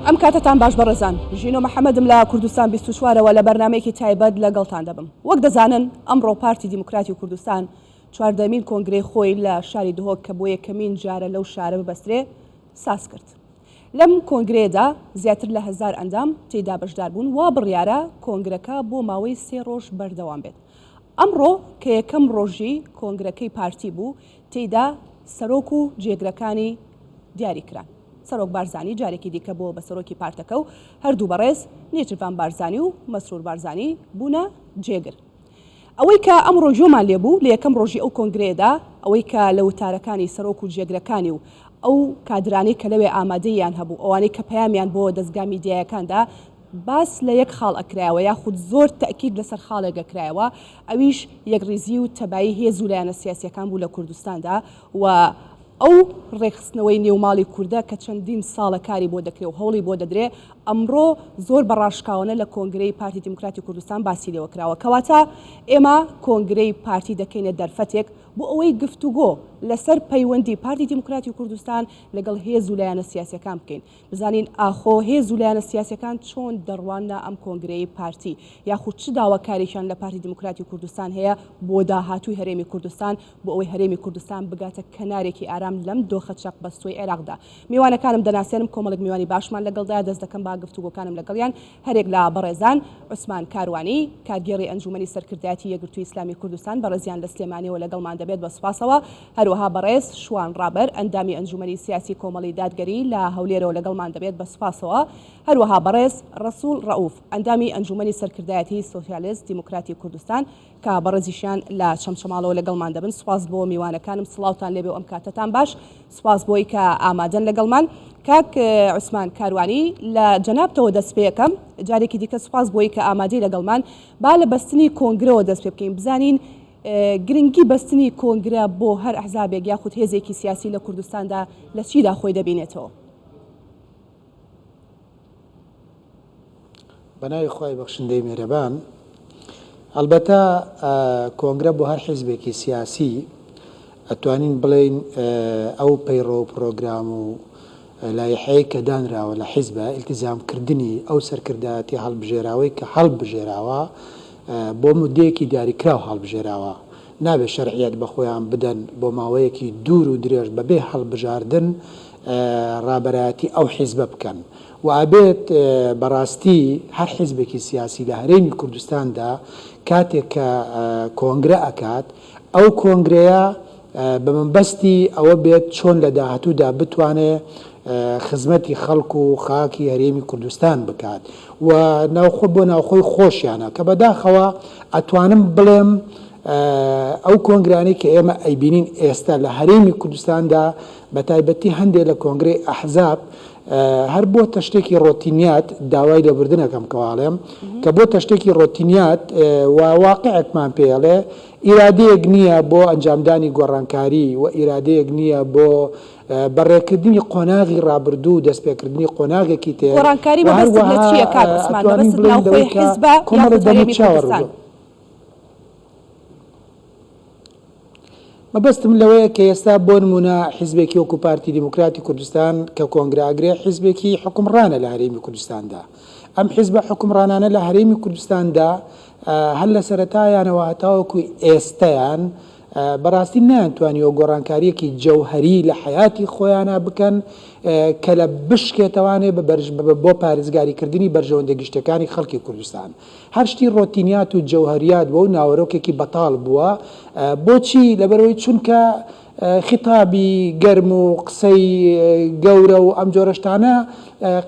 ئەم کاتتان باش بەڕێزان ژینۆ محەممەدم لە کوردستان 24ەوە لە بەرنمەیەکی تایبەت لەگەڵتان دەبم. وەک دەزانن ئەمڕۆ پارتی دیموکراتی کوردستان چواردەمین کۆنگرەی خۆی لە شاری دهۆک کە بۆ یەکەمین جارە لەو شارە ببەسترێ ساز کرد. لەم کۆنگرێدا زیاتر لە 1000 ئەندام تێیدا بەشدار بوون وا بڕیارە کۆنگرەکە بۆ ماوەی 3 ڕۆژ بەردەوام بێت. ئەمڕۆ کە یەکەم ڕۆژی کۆنگرەکەی پارتی بوو تێیدا سەرۆک و جێگرەکانی دیاریکران. سەرۆک بارزانی جارێکی دیکە بۆ بە سەرۆکی پارتەکە و هەردوو بەڕێز نێچیروان بارزانی و مەسرور بارزانی بوونە جێگر. ئەوەی کە ئەمڕۆ جۆمان لێبوو لە یەکەم ڕۆژی ئەو کۆنگرێدا ئەوەی کە لە وتارەکانی سەرۆک و جێگرەکانی و ئەو کادرانەی کە لەوێ ئامادەیان هەبوو ئەوانەی کە پەیامیان بۆ دەستگا میدیایەکاندا باس لە یەک خاڵ ئەکرایەوە یاخود زۆر تەکید لەسەر خاڵێک ئەکرایەوە ئەویش یەکڕیزی و تەبایی هێز و لایەنە سیاسیەکان بوو لە کوردستاندا و ئەو ڕێخستنەوەی نێوماڵی کووردە کە چەندین ساڵە کاری بۆ دەکرێت و هەوڵی بۆ دەدرێ ئەمڕۆ زۆر بەڕاشکاوانە لە کۆنگرەی پارتی دیموکراتی کوردستان باسی لێوە کراوە کەواتە ئێمە کۆنگرەی پارتی دەکەینە دەرفەتێک بۆ ئەوەی گفتوگۆ لەسەر پەیوەندی پارتی دیموکراتی کوردستان لەگەڵ هێز و لایەنە سیاسیەکان بکەین بزانین ئاخۆ هێز و لایەنە سیاسیەکان چۆن دەڕوانە ئەم کۆنگرەی پارتی یاخود چ داواکاریشان لە پارتی دیموکراتی کوردستان هەیە بۆ داهاتووی هەرێمی کوردستان بۆ ئەوەی هەرێمی کوردستان بگاتە کەنارێکی ئارام لەم دۆخە چەق بەستۆی عێراقدا. میوانەکانم دەناسێنم کۆمەڵێک میوانی باشمان لەگەڵدایە دەست دەکەم با گفتوگۆکانم لەگەڵیان هەرێک لە بەڕێزان عوسمان کاروانی کارگێڕی ئەنجومەنی سەرکردایەتی یەکگرتووی ئیسلامی کوردستان بەڕێزیان لە سلێمانیەوە لەگەڵمان دەبێت بە سوپاسەوە هەروەها بەڕێز شوان ڕابەر ئەندامی ئەنجومەنی سیاسی کۆمەڵی دادگەری لە هەولێرەوە لەگەڵمان دەبێت بە سوپاسەوە هەروەها بەڕێز ڕەسوول ڕەئوف ئەندامی ئەنجومەنی سەرکردایەتی سۆسیالیست دیموکراتی کوردستان کە بەڕێزیشیان لە چەمچەماڵەوە لەگەڵمان دەبن. سوپاس بۆ میوانەکانم سڵاوتان لێبێ و ئەم کاتتان باش سوپاس بۆی کە ئامادەن لەگەڵمان. کاک عوسمان کاروانی لە جەنابتەوە دەست پێ یەکەم جارێکی دیکە سوپاس بۆی کە ئامادەی لەگەڵمان با لە بەستنی کۆنگرەوە دەست پێ بکەین بزانین گرنگی بەستنی کۆنگرە بۆ هەر ئەحزابێک یاخود هێزێکی سیاسی لە کوردستاندا لە چیدا خۆی دەبینێتەوە؟ بەناوی خۆی بەخشندەی میێرەبان ئەلبەتە کۆنگرە بۆ هەر حیزبێکی سیاسی ئەتوانین بڵێن ئەو پەیڕۆ پرۆگرام و لایحەیە کە دانراوە لە حیزبە ئیلتیزامکردنی ئەو سەرکردایەتی هەڵبژێراوەی کە هەڵبژێراوە بۆ مودەیەکی دیاریکراو هەڵبژێراوە نابێت شەرعیەت بە خۆیان بدەن بۆ ماوەیەکی دوور و درێژ بەبێ هەڵبژاردن ڕابەرایەتی ئەو حیزبە بکەن و ئابێت بەڕاستی هەر حیزبێکی سیاسی لە هەرێمی کوردستاندا کاتێک کە کۆنگرە ئەکات ئەو کۆنگرەیە بە منبەستی ئەوە بێت چۆن لە داهاتوودا بتوانێت خزمەتی خەڵک و خاکی هەرێمی کوردستان بکات و ناوخۆ بۆ ناوخۆی خۆشیانە کە بەداخەوە ئەتوانم بڵێم ئەو کۆنگرانی کە ئێمە ئەیبینین ئێستا لە هەرێمی کوردستاندا بە تایبەتی هەندێک لە کۆنگرەی ئەحزاب هەر بۆ تەشتێکی ڕۆتینیات داوای لەبردنەکەم کەواڵێم کە بۆ تەشتێکی ڕۆتینیات و واقعێکمان پێڵێ ئیرادەیەک نییە بۆ ئەنجامدانی گۆڕانکاری و ئیرادەیەک نییە بۆ بەڕێکردنی قۆناغی ڕابردوو دەستپێکردنی قۆناغێکی تێ گۆڕانکاری بەبەست لە چییە کاک عوسمان بەبەست ناوخۆی حیزبە یاخود هەرێمی کوردستان؟ مەبەستم لەوەیە کە ئێستا بۆ نمونە حیزبێکی وەکو پارتی دیموکراتی کوردستان کە کۆنگراگرێ حیزبێکی حکومڕانە لە هەرێمی کوردستاندا ئەم حیزبە حکومڕانانە لە هەرێمی کوردستاندا هەر لە سەرەتایانەوە هەتاوەکو ئێستەیان بەڕاستی نەیانتوانیەوە گۆڕانکاریەکی جەوهەری لە حیاتی خۆیانە بکەن کە لە بشکێتەوانێ بۆ پارێزگاریکردنی بەرژەوەندە گشتەکانی خەڵکی کوردستان هەر شتی ڕۆتینیات و جەوهریات بۆ و ناوەرۆکێکی بەتاڵ بووە بۆچی لەبەرەوەی چونکە خیتابی گەرم و قسەی گەورە و ئەم جۆرەشتانە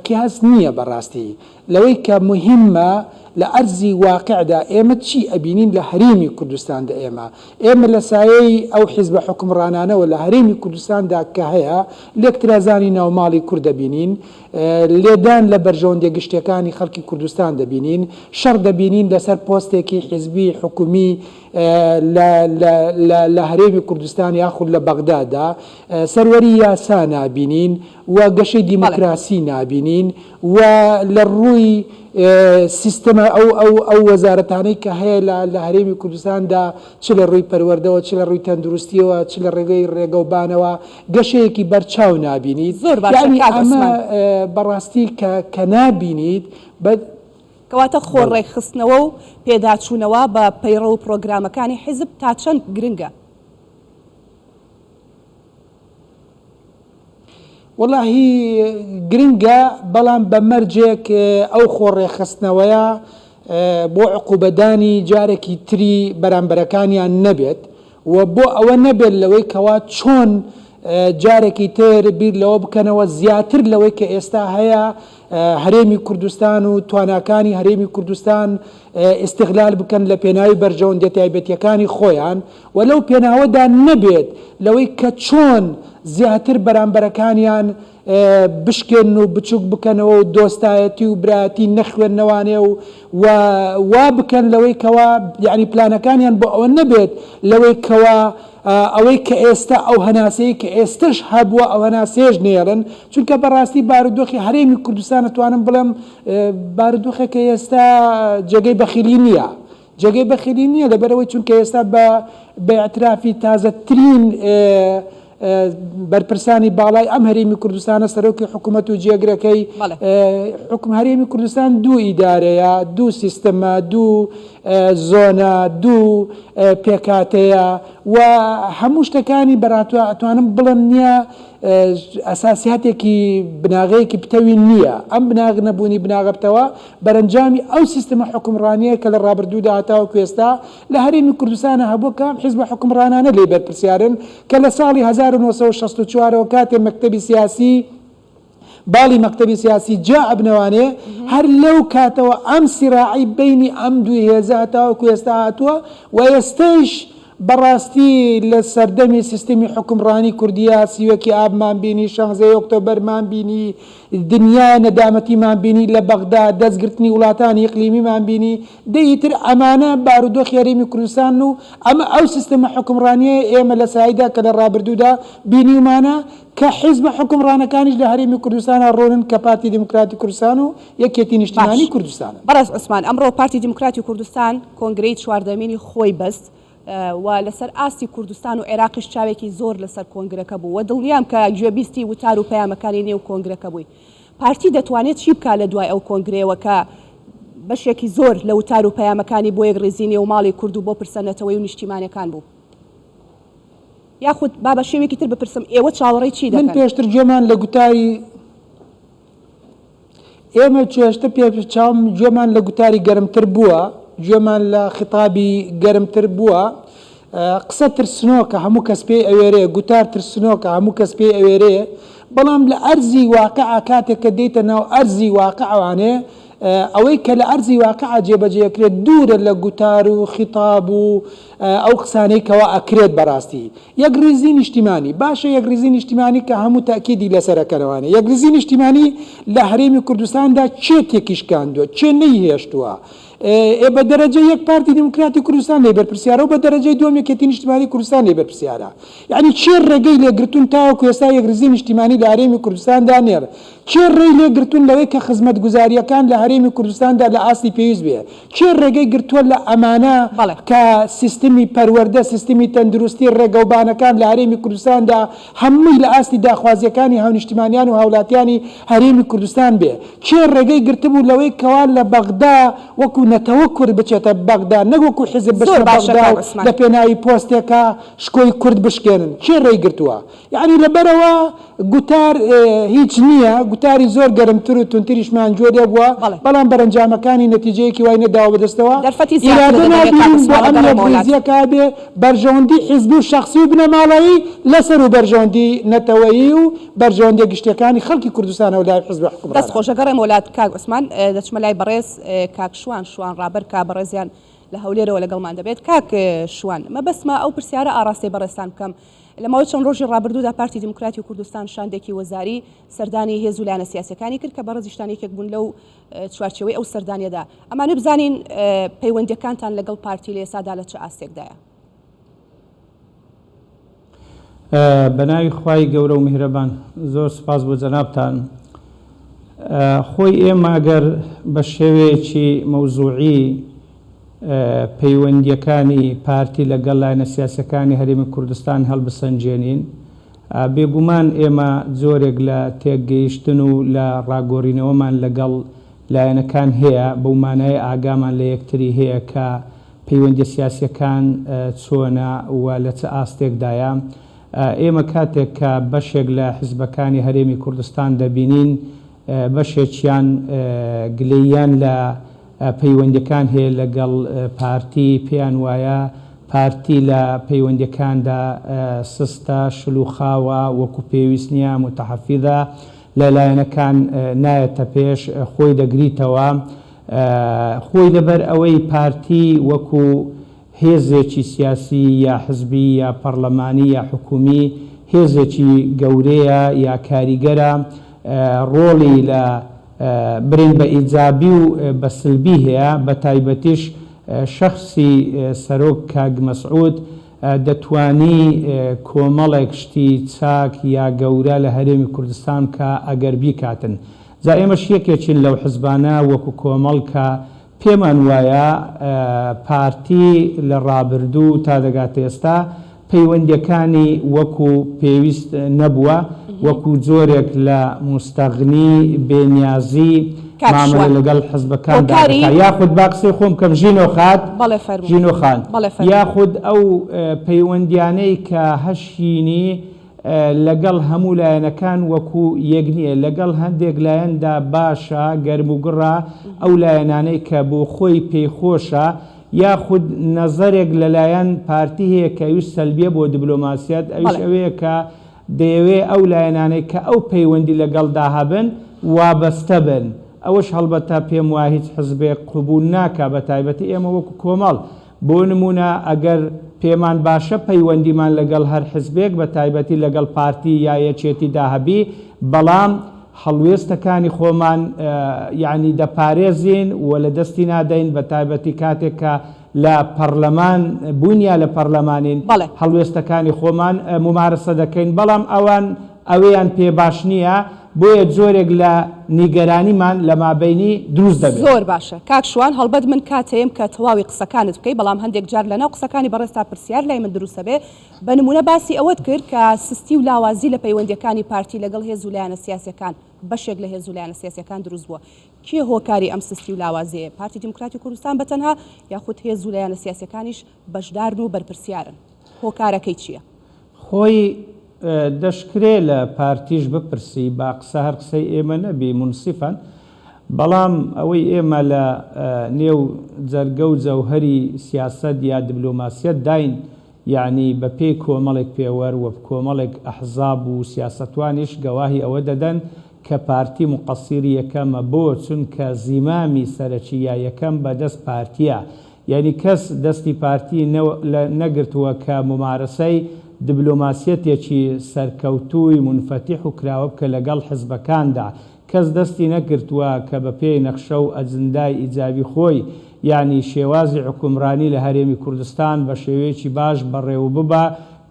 قیاس نییە بەڕاستی لەوەی کە مهمە لە ئەرزی واقعدا ئێمە چی ئەبینین لە هەرێمی کوردستاندا ئێمە لە سایەی ئەو حیزبە حکومڕانانەوە لە هەرێمی کوردستاندا کە هەیە لێکترازانی ناوماڵی کورد دەبینین لێدان لە بەرژەوەندە گشتەکانی خەڵکی کوردستان دەبینین شەڕ دەبینین لەسەر پۆستێکی حیزبی حکومی لە هەرێمی کوردستان یاخود لە بەغدادا سەروەری یاسا نابینین و گەشەی دیموکراسی نابینین و لە ڕووی سیستەمە ئەو وەزارەتانەی کە هەیە لە هەرێمی کوردستاندا چ لە ڕووی پەروەردەوە چ لە ڕووی تەندروستیەوە چ لە ڕێگەی ڕێگەوبانەوە گەشەیەکی بەرچاو نابینیت ئەمە بەڕاستی کە نابینیت کەواتە خۆڕێکخستنەوە و پێداچوونەوە بە پەیڕە و پرۆگرامەکانی حیزب تا چەند گرنگە؟ وەڵاهی گرنگە بەڵام بە مەرجێک ئەو خۆڕێخستنەوەیە بۆ عقوبەدانی جارێکی تری بەرامبەرەکانیان نەبێت و بۆ ئەوە نەبێت لەوەی کەوا چۆن جارێکی تر بیر لەوە بکەنەوە زیاتر لەوەی کە ئێستا هەیە هەرێمی کوردستان و تواناکانی هەرێمی کوردستان استقلال بکەن لە پێناوی بەرژەوەندیە تایبەتیەکانی خۆیان و لەو پێناوەدا نەبێت لەوەی کە چۆن زیاتر بەرامبەرەکانیان بشکێن و بچووک بکەنەوە و دۆستایەتی و برایەتی نەخوێندنەوانێ و وا بکەن لەوەی کەوا یعنی پلانەکانیان بۆ ئەوە نەبێت لەوەی کەوا ئەوەی کە ئێستا ئەو هەناسەیە کە ئێستش هەبووە ئەو هەناسێژ نێرن چونکە بەڕاستی بارودۆخی هەرێمی کوردستان ئەتوانم بڵێم بارودۆخێکە ئێستا جێگەی بەخیلی نییە جێگەی بەخیلی نییە لەبەرەوەی چونکە ئێستا بە ئەترافی تازەترین بەرپرسانی باڵای ئەم هەرێمی کوردستانە سەرۆکی حکوومەت و جێگرەکەی حکم هەرێمی کوردستان دوو ئیدارەیە دوو سیستەمە دوو زۆنە دوو پێکاتەیە و هەموو شتەکانی بەراتوە ئەتوانم بڵم نییە ئەساسیاتێکی بناغەیەکی پتەوی نییە ئەم بناغ نەبوونی بناغەبتەوە بەرەنجامی ئەو سیستەمە حکومڕانیە کە لە ڕابردوودا هاتاوە کوێستا لە هەرێمی کوردستانە هەبوو کە حیزب حکومڕانانە لێ بەرپرسیارن کە لە ساڵی 1964ەوە کاتێ مەکتەبی سیاسی باڵی مەکتەبی سیاسی جا ئەبنەوانێ هەر لەو کاتەوە ئەم سیراعی بینی ئەم دوی هێزە هاتاوە کوێستا هاتووە و ئێستەیش بەڕاستی لە سەردەمی سیستمی حکومڕانی کوردیا سیوەکی ئابمان بینی 16 ئۆکتۆبەرمان بینی دنیا نەدامەتیمان بینی لە بەغدا دەستگرتنی وڵاتانی ئیقلیمیمان بینی دەیتر ئەمانە بارودۆخی هەرێمی کوردستان و ئەمە ئەو سیستەمە حکومڕانیە ئێمە لە سایدا کە لە ڕابردوودا بینیمانە کە حیزب حکومڕانەکانیش لە هەرێمی کوردستانە ڕۆنن کە پارتی دموکراتی کوردستان و یەکێتی نیشتیمانی کوردستانە. بەڕاست عوسمان ئەمڕۆ پارتی دموکراتی کوردستان کۆنگرەی چواردەمینی خۆی بەست و لەسەر ئاستی کوردستان و عێراقیش چاوێکی زۆر لەسەر کۆنگرەکە بوو و دڵنیام کە گوێبیستی وتار و پەیامەکانی نێو کۆنگرەکە بووی. پارتی دەتوانێت چی بکات لە دوای ئەو کۆنگرەوە کە بەشێکی زۆر لە وتار و پەیامەکانی بۆ یەکڕێزی نێوماڵی کورد و بۆ پرسەنەتەوەی و نیشتیمانیەکان بوو؟ یاخود با بە شێوێکی تر بپرسم ئێوە چاوەڕێی چی دەکەن؟ من پێشتر گوێمان لە گوتاری ئێمە چێشتە پێچاوم گوێمان لە گوتاری گەرمتر بووە گوێمان لە خیتابی گەرمتر بووە قسە ترسنۆکە هەموو کەس پێی ئەوێرێ گوتار ترسنۆکە هەموو کەس پێی ئەوێرێ بەڵام لە ئەرزی واقع کاتێک کە دێتە ناو ئەرزی واقعوانێ ئەوەی کە لە ئەرزی واقع جێبەجێکرێت دوورە لە گوتار و خیتاب و ئەو قسانەی کەوا ئەکرێت بەڕاستی یەکڕێزی نیشتیمانی باشە یەکڕێزی نیشتیمانی کە هەموو تاکیدی لەسەرەکەنەوانە یەکڕێزی نیشتیمانی لە هەرێمی کوردستاندا چێ تێکیشکاندووە چێ نەیهێشتووە بە دەرەجە یەک پارتی دموکراتی کوردستان لێ بەرپرسیارە و بە دەرەجەی دووەم یەکێتی نیشتیمانی کوردستان لێ بەرپرسیارە یعنی چێ ڕێگەی لێگرتوون تاوەکو ئێستا یەکڕێزی نیشتیمانی لە هەرێمی کوردستاندا نێر چێ ڕێی لێگرتوون لەوەی کە خزمەتگوزاریەکان لە هەرێمی کوردستاندا لە ئاستی پێویست بێ چێ ڕێگەی گرتووە لە ئەمانە کە سیستمی پەروەردە سیستمی تەندروستی ڕێگەوبانەکان لە هەرێمی کوردستاندا هەمووی لە ئاستی داخوازیەکانی هاونیشتیمانیان و هاوڵاتیانی هەرێمی کوردستان بێ چێ ڕێگەی گرتبوو لەوەی کەوا لە بەغدا وەکو نەتەوە کورد بچێتە بەغدا نەوەکو حیزب بچێتە بەغدا و لە پێناوی پۆستێکە شکۆی کورد بشکێنن چێ ڕێی گرتووە یعنی لەبەرەوە گوتار هیچ نییە گوتاری زۆر گەرمتر و تونتریشمان جۆ لێ بووە بەڵام بەرەنجامەکانی نەتیجەیەکی وای نەداوە بەدەستەوە ئیرادە نابین بۆ ئەم یەکڕێزیەکە بێ بەرژەوەندی حیزبی و شەخسی و بنەماڵەیی لەسەر و بەرژەوەندی نەتەوەیی و بەرژەوەندی گشتەکانی خەڵکی کوردستانە و لای حیزب حکومڕان دەست خۆشەگەڕێم وڵات کاک عوسمان دەچمە لای بەڕێز کاک شوان ڕابەر کا بەڕێزیان لە هەولێرەوە لەگەڵمان دەبێت کاک شوان مەبەسمە ئەو پرسیارە ئاراستی بەڕێستان بکەم لەماوەی چەند ڕۆژی ڕابردوودا پارتی دموکراتی کوردستان شاندێکی وەزاری سەردانی هێز و لایەنە سیاسەکانی کرد کە بەڕێزیشتانێکێک بوون لەو چوارچێوەی ئەو سەردانیەدا ئەمانە بزانین پەیوەندیەکانتان لەگەڵ پارتی لە ئێسادا لە چه ئاستێکدایە؟ بەناوی خوای گەورە و میهرەبان زۆر سپاس بۆ جەنابتان. خۆی ئێمە ئەگەر بە شێوەیەکی مەوزوعی پەیوەندیەکانی پارتی لەگەڵ لایەنە سیاسەکانی هەرێمی کوردستان هەڵبسەنجێنین، بێگومان ئێمە جۆرێک لە تێگەیشتن و لە ڕاگۆڕینەوەمان لەگەڵ لایەنەکان هەیە، بەو مانای ئاگامان لە یەکتری هەیە کە پەیوەندی سیاسیەکان چۆنە و لە چه ئاستێکدایە. ئێمە کاتێک کە بەشێک لە حیزبەکانی هەرێمی کوردستان دەبینین بەشێکیان گلەییان لە پەیوەندیەکان هەیە لەگەڵ پارتی، پێیان وایە پارتی لە پەیوەندیەکاندا سستە، شلوخاوە، وەکو پێویست نییە، متەحەفیدە، لەلایەنەکان نایەتە پێش، خۆی دەگریتەوە. خۆی لەبەر ئەوەی پارتی وەکو هێزێکی سیاسی یا حزبی یا پەرلەمانی یا حکومی هێزێکی گەورەیە یا کاریگەرە، ڕۆڵی لە برین بە ئیجابی و بە سلبی هەیە. بە تایبەتیش شەخصی سەرۆک کاک مەسعود دەتوانی کۆمەڵێک شتی چاک یا گەورە لە هەرێمی کوردستان کە ئەگەر بیکاتن. جا ئێمەش یەکێکین لەو حزبانە وەکو کۆمەڵ کە پێمان وایە پارتی لە ڕابردوو تا دەگاتە ئێستا پەیوەندیەکانی وەکو پێویست نەبووە، وەکو جۆرێک لە مستەغنی بێنیازی مامەڵە لەگەڵ حزبەکان یاخود باقسەی خۆم کەم ژینۆ خان یاخود ئەو پەیوەندیانەی کە هەشینی لەگەڵ هەموو لایەنەکان وەکو یەک نییە، لەگەڵ هەندێک لایەندا باشە گەرم و گڕە ئەو لایەنانەی کە بۆ خۆی پێیخۆشە، یاخود نەزەرێک لەلایەن پارتی هەیە کە ویست سەلبیە بۆ دیبلۆماسیەت، ئەویش ئەوەیە کە دەیەوێ ئەو لایەنانەی کە ئەو پەیوەندی لەگەڵدا هەبن وابەستە بن. ئەوەش هەڵبەتە پێم وایە هیچ حزبێک قبول ناکە، بە تایبەتی ئێمە وەکو کۆمەڵ. بۆ نمونە ئەگەر پێمان باشە پەیوەندیمان لەگەڵ هەر حزبێک بە تایبەتی لەگەڵ پارتی یا یەکێتی داهەبی، بەڵام هەڵوێستەکانی خۆمان یعنی دەپارێزین و لە دەستی نادەین، بە تایبەتی کاتێک کە لە پەرلەمان بوونیا لە پەرلەمانین هەڵوێستەکانی خۆمان ممارسە دەکەین، بەڵام ئەوەیان پێ باش نییە، بۆیە جۆرێک لە نیگەرانیمان لە مابینی دروست دەبێت. زۆر باشە کاک شوان، هەڵبەت من کاتەیەم کە تەواوی قسەکانت بکەی، بەڵام هەندێک جار لەناو قسەکانی بەڕێستا پرسیار لای من دروستە بێ. بە نمونە باسی ئەوەت کرد کە سستی و لاوازی لە پەیوەندیەکانی پارتی لەگەڵ هێز و لایەنە سیاسیەکان بەشێک لە هێز و لایەنە سیاسیەکان دروست بووە. کێ هۆکاری ئەم سستی و لاوازەیە؟ پارتی دیموکراتی کوردستان بەتەنها یاخود هێز و لایەنە سیاسیەکانیش بەشدارن و بەرپرسیارن؟ هۆکارەکەی چییە؟ خۆی دەشکرێ لە پارتیش بپرسی، با قسە هەر قسەی ئێمە نەبی منسیفەن، بەڵام ئەوەی ئێمە لە نێو جەرگە و جەوهەری سیاسەت یا دیبلۆماسیەت داین، یعنی بە پێی کۆمەڵێک پێوەەر و کۆمەڵێک ئەحزاب و سیاسەتوانیش گەواهی ئەوە دەدەن کە پارتی مقەسیری یەکەمە، بۆ چونکە زیمامی سەرەکی یا یەکەم بەدەست پارتیە، یعنی کەس دەستی پارتی نەگرتووە کە ممارەسەی دیبلۆماسیەتێکی سەرکەوتووی منفەتیح و کراوە بکە لەگەڵ حزبەکاندا، کەس دەستی نەکردووە کە بە پێی نەخشە و ئەجندای ئیجابی خۆی یعنی شێوازی حکومڕانی لە هەرێمی کوردستان بە شێوەیەکی باش بەڕێوە ببە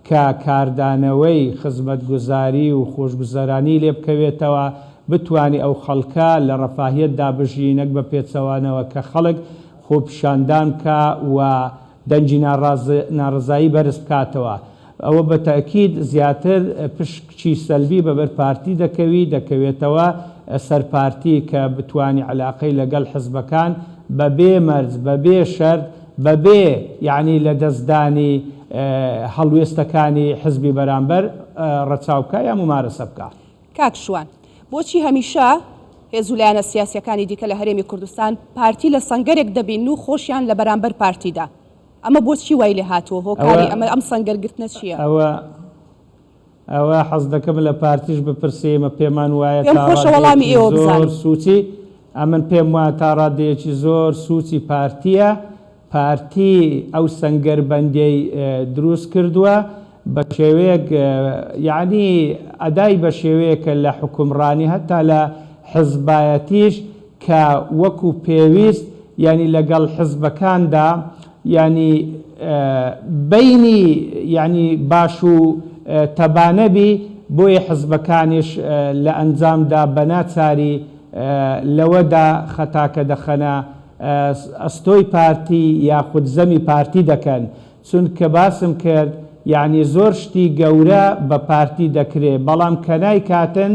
کە کاردانەوەی خزمەتگوزاری و خۆشگوزەرانی لێ بکەوێتەوە، بتوانی ئەو خەڵکە لە ڕەفاهیەتدا بژینەک بە پێچەوانەوە کە خەڵک خۆپیشاندان کە و دەنجی ناڕزایی بەرز بکاتەوە. ئەوە بە تاکید زیاتر پشکی سەلبی بەبەر پارتی دەکەوێتەوە سەرپارتی کە بتوانی علاقەی لەگەڵ حزبەکان بەبێ مەرج، بەبێ شەرت، بەبێ یعنی لە دەستدانی هەڵوێستەکانی حزبی بەرامبەر ڕەچاو بکە یا ممارەسە بکە. کاک شوان، بۆچی هەمیشە هێز و لایەنە سیاسیەکانی دیکە لە هەرێمی کوردستان پارتی لە سەنگەرێک دەبین و خۆشیان لە بەرامبەر پارتیدا؟ ئەمە بۆچی وای لێ هاتووە؟ هۆکاری ئەم سەنگەرگرتنە چییە؟ ئەوە حەز دەکەم لە پارتیش بپرسێمە، پێمان وایە وەڵامی ئێوە زۆر سوچی، ئەمن پێم وایە تا ڕادەیەکی زۆر سوچی پارتیە، پارتی ئەو سەنگەربەندەی دروست کردووە بە شێوەیەک یعنی ئەدای بە شێوەیەکە لە حکومڕانی هەتا لە حزبایەتیش کە وەکو پێویست یعنی لەگەڵ حزبەکاندا یعنی بینی یعنی باش و تەبانەبی بۆیە حزبەکانیش لە ئەنجامدا بە ناچاری لەوەدا خەتاکە دەخەنە ئەستۆی پارتی یاخود زەمی پارتی دەکەن چونکە باسم کرد یعنی زۆر شتی گەورە بە پارتی دەکرێت بەڵام کە نایکاتن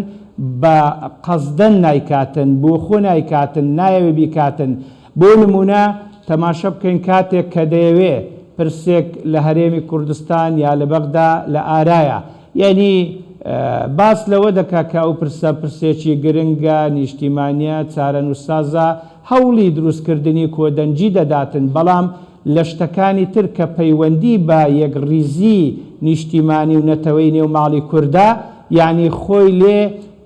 بە قەزدەن نایکاتن بۆ خۆ نایکاتن نایەوێ بیکاتن بۆ نمونە تەماشە بکەین کاتێک کە دەیەوێ پرسێک لە هەرێمی کوردستان یا لە بەغدا لە ئارایە یعنی باس لەوە دەکا کە ئەو پرسێکی گرنگە نیشتیمانیە چارەنووسسازە هەوڵی دروستکردنی کۆدەنجی دەداتن بەڵام لە شتەکانی تر کە پەیوەندی بە یەکڕیزی نیشتیمانی و نەتەوەی نێو ماڵی کووردا یعنی خۆی لێ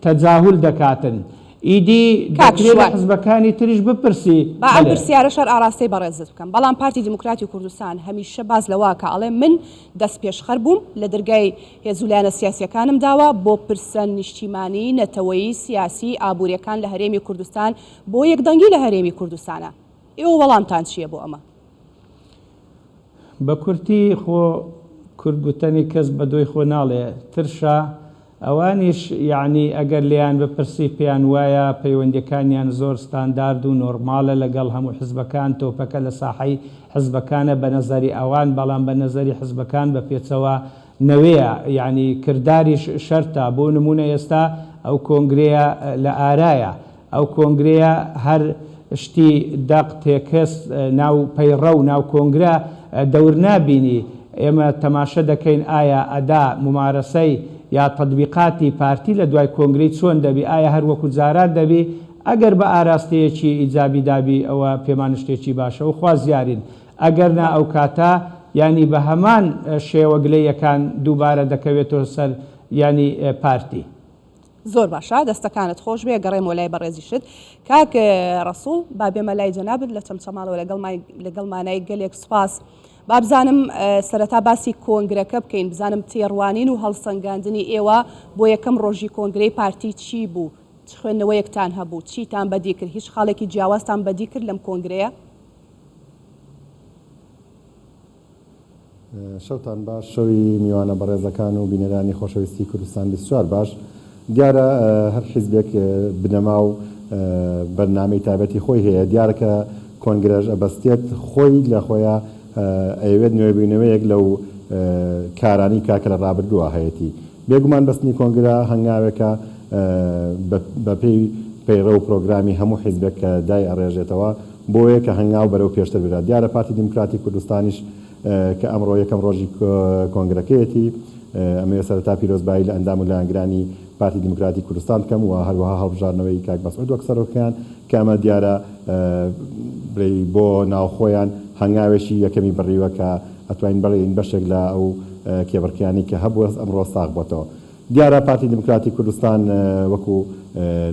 تەجاهول دەکاتن ئیدی دەکرێت لە حزبەکانی تریش بپرسی با ئەم پرسیارە شەر ئاراستەی بەڕێزت بکەم بەڵام پارتی دیموکراتی کوردستان هەمیشە باز لەوە کە ئەڵێ من دەست پێشخەر بووم لە دەرگای هێزولایەنە سیاسیەکانم داوە بۆ پرسە نیشتیمانی نەتەوەیی سیاسی ئابوووریەکان لە هەرێمی کوردستان بۆ یەکدەنگی لە هەرێمی کوردستانە ئێوە وەڵامتان چییە بۆ ئەمە بە کورتی خۆ کوردگوتنی کەس بە دۆی خۆ ناڵێ ترشە ئەوانیش یعنی ئەگەر لیان بپرسی پێیان وایە پەیوەندیەکانیان زۆر ستاندارد و نۆرمالە لەگەڵ هەموو حزبەکان تۆپەکە لە ساحەی حزبەکانە بە نەزەری ئەوان بەڵام بە نەزەری حزبەکان بە پێچەوە نەوەیە یعنی کردداری شەرتە بۆ نمونە ئێستا ئەو کۆنگرەیە لە ئارایە ئەو کۆنگرەیە هەر شتی دەق تێکەس ناو پەیڕە و ناو کۆنگرە دەور نابینی ئێمە تەماشە دەکەین ئایا ئەدا ممارەسەی یا تەطبیقاتی پارتی لە دوای کۆنگرەی چۆن دەبی ئایا هەر وەکو جارات دەبی ئەگەر بە ئاراستەیەکی ئیجابی دابی ئەوە پێمان شتێکی باشە و خوا زیارین ئەگەر نا ئەو کاتە ینی بە هەمان شێوەگلەیەکان دووبارە دەکەوێتەوە سەر ینی پارتی زۆر باشە دەستەکانت خۆش بێ گەڕێمەوە لای بەڕێزی شت کاک ڕەسوڵ با بێمە لای جەنابت لە چەمچەماڵەوە لەگەڵ مانای گەلێک سوپاس با بزانم سەرەتا باسی کۆنگرەکە بکەین بزانم تێڕوانین و هەڵسەنگاندنی ئێوە بۆ یەکەم ڕۆژی کۆنگرەی پارتی چی بوو چ خوێندنەوەیەکتان هەبوو چیتان بەدی کرد هیچ خاڵێکی جیاوازتان بەدی کرد لەم کۆنگرەیە شەوتان باش شەوی میوانە بەڕێزەکان و بینەرانی خۆشەویستی کوردستان 24 باش دیارە هەر حیزبێک بنەما و بەرنامەی تایبەتی خۆی هەیە دیارەکە کۆنگرەژ ئەبەستێت خۆی لە خۆیان ئەوێت نوێبوونەوەیەک لەو کارانی کاکە لە ڕابردووە هەیەی بێگومان بەستنی کۆنگرە هەنگاوێکە بە پێی پەیڕە و پرۆگرامی هەموو حیزبێک کە دای ئەڕێژێتەوە بۆیە کە هەنگاو بەرەو پێشتر بێت دیارە پارتی دیموکراتی کوردستانیش کە ئەمڕۆ یەکەم ڕۆژی کۆنگرەکەیەتی ئەمێ سەرەتا پیرۆزبایی لە ئەندام و لایەنگرانی پارتی دیموکراتی کوردستان بکەم و هەروەها هەڵبژارنەوەی کاک بەسعود وەکسەرۆکیان کە ئەمە دیارە بۆ ناوخۆیان هەنگاوێکی یەکەمی بڕیوە کە ئەتوانین بڵێن بەشێک لە ئەو کێبڕکیانی کە هەبوو ئەمڕۆ ساغ بۆتەوە دیارە پارتی دیموکراتی کوردستان وەکو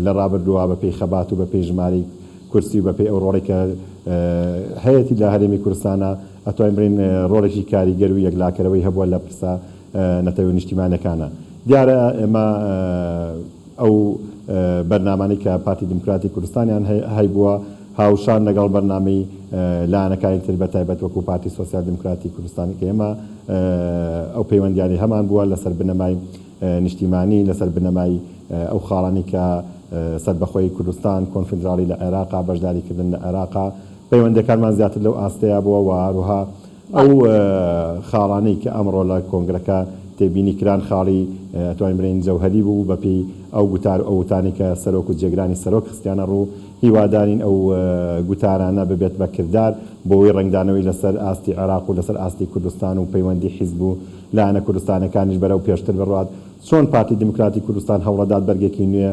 لە ڕابردووە بە پێی خەبات و بە پێی ژماری کورسی و بە پێی ئەو ڕۆڵی کە هەیەی لە هەرێمی کوردستانە ئەتوانین بڵێن ڕۆڵێکی کاریگەر و یەکلاکەرەوەی هەبووە لە پرسە نەتەوەی نیشتیمانەکانە دیارە ئێمە ئەو بەرنامانی کە پارتی دیموکراتی کوردستانیان هەیبووە هاوشان لەگەڵ بەرنامەی لایەنەکانی تر بە تایبەت وەکو پارتی سۆسیال دیموکراتی کوردستانی کە ئێمە ئەو پەیوەندیانی هەمان بووە لەسەر بنەمای نیشتیمانی لەسەر بنەمای ئەو خاڵانی کە سەربەخۆی کوردستان کۆنفدرالی لە عێراقا بەشداریکردن لە عێراقا پەیوەندەکانمان زیاتر لەو ئاستەیە بووە و هەروها ئەو خاڵانەی کە ئەمڕۆ لە کۆنگرەکە تێبینی کران خاڵی ئەتوانین بڵێن جەوهەری بوو بەپێی ئەو گوتار ئەو وتانی کە سەرۆک و جێگرانی سەرۆک خستیانە ڕوو هیوادارین ئەو گوتارانە ببێت بە کردار بۆی ڕنگدانەوەی لەسەر ئاستی عێراق و لەسەر ئاستی کوردستان و پەیوەندی حیزب و لایەنە کوردستانەکانیش بەرەو پێشتر بڕات چۆن پارتی دیموکراتی کوردستان هەوڵەدات بەرگێکی نوێ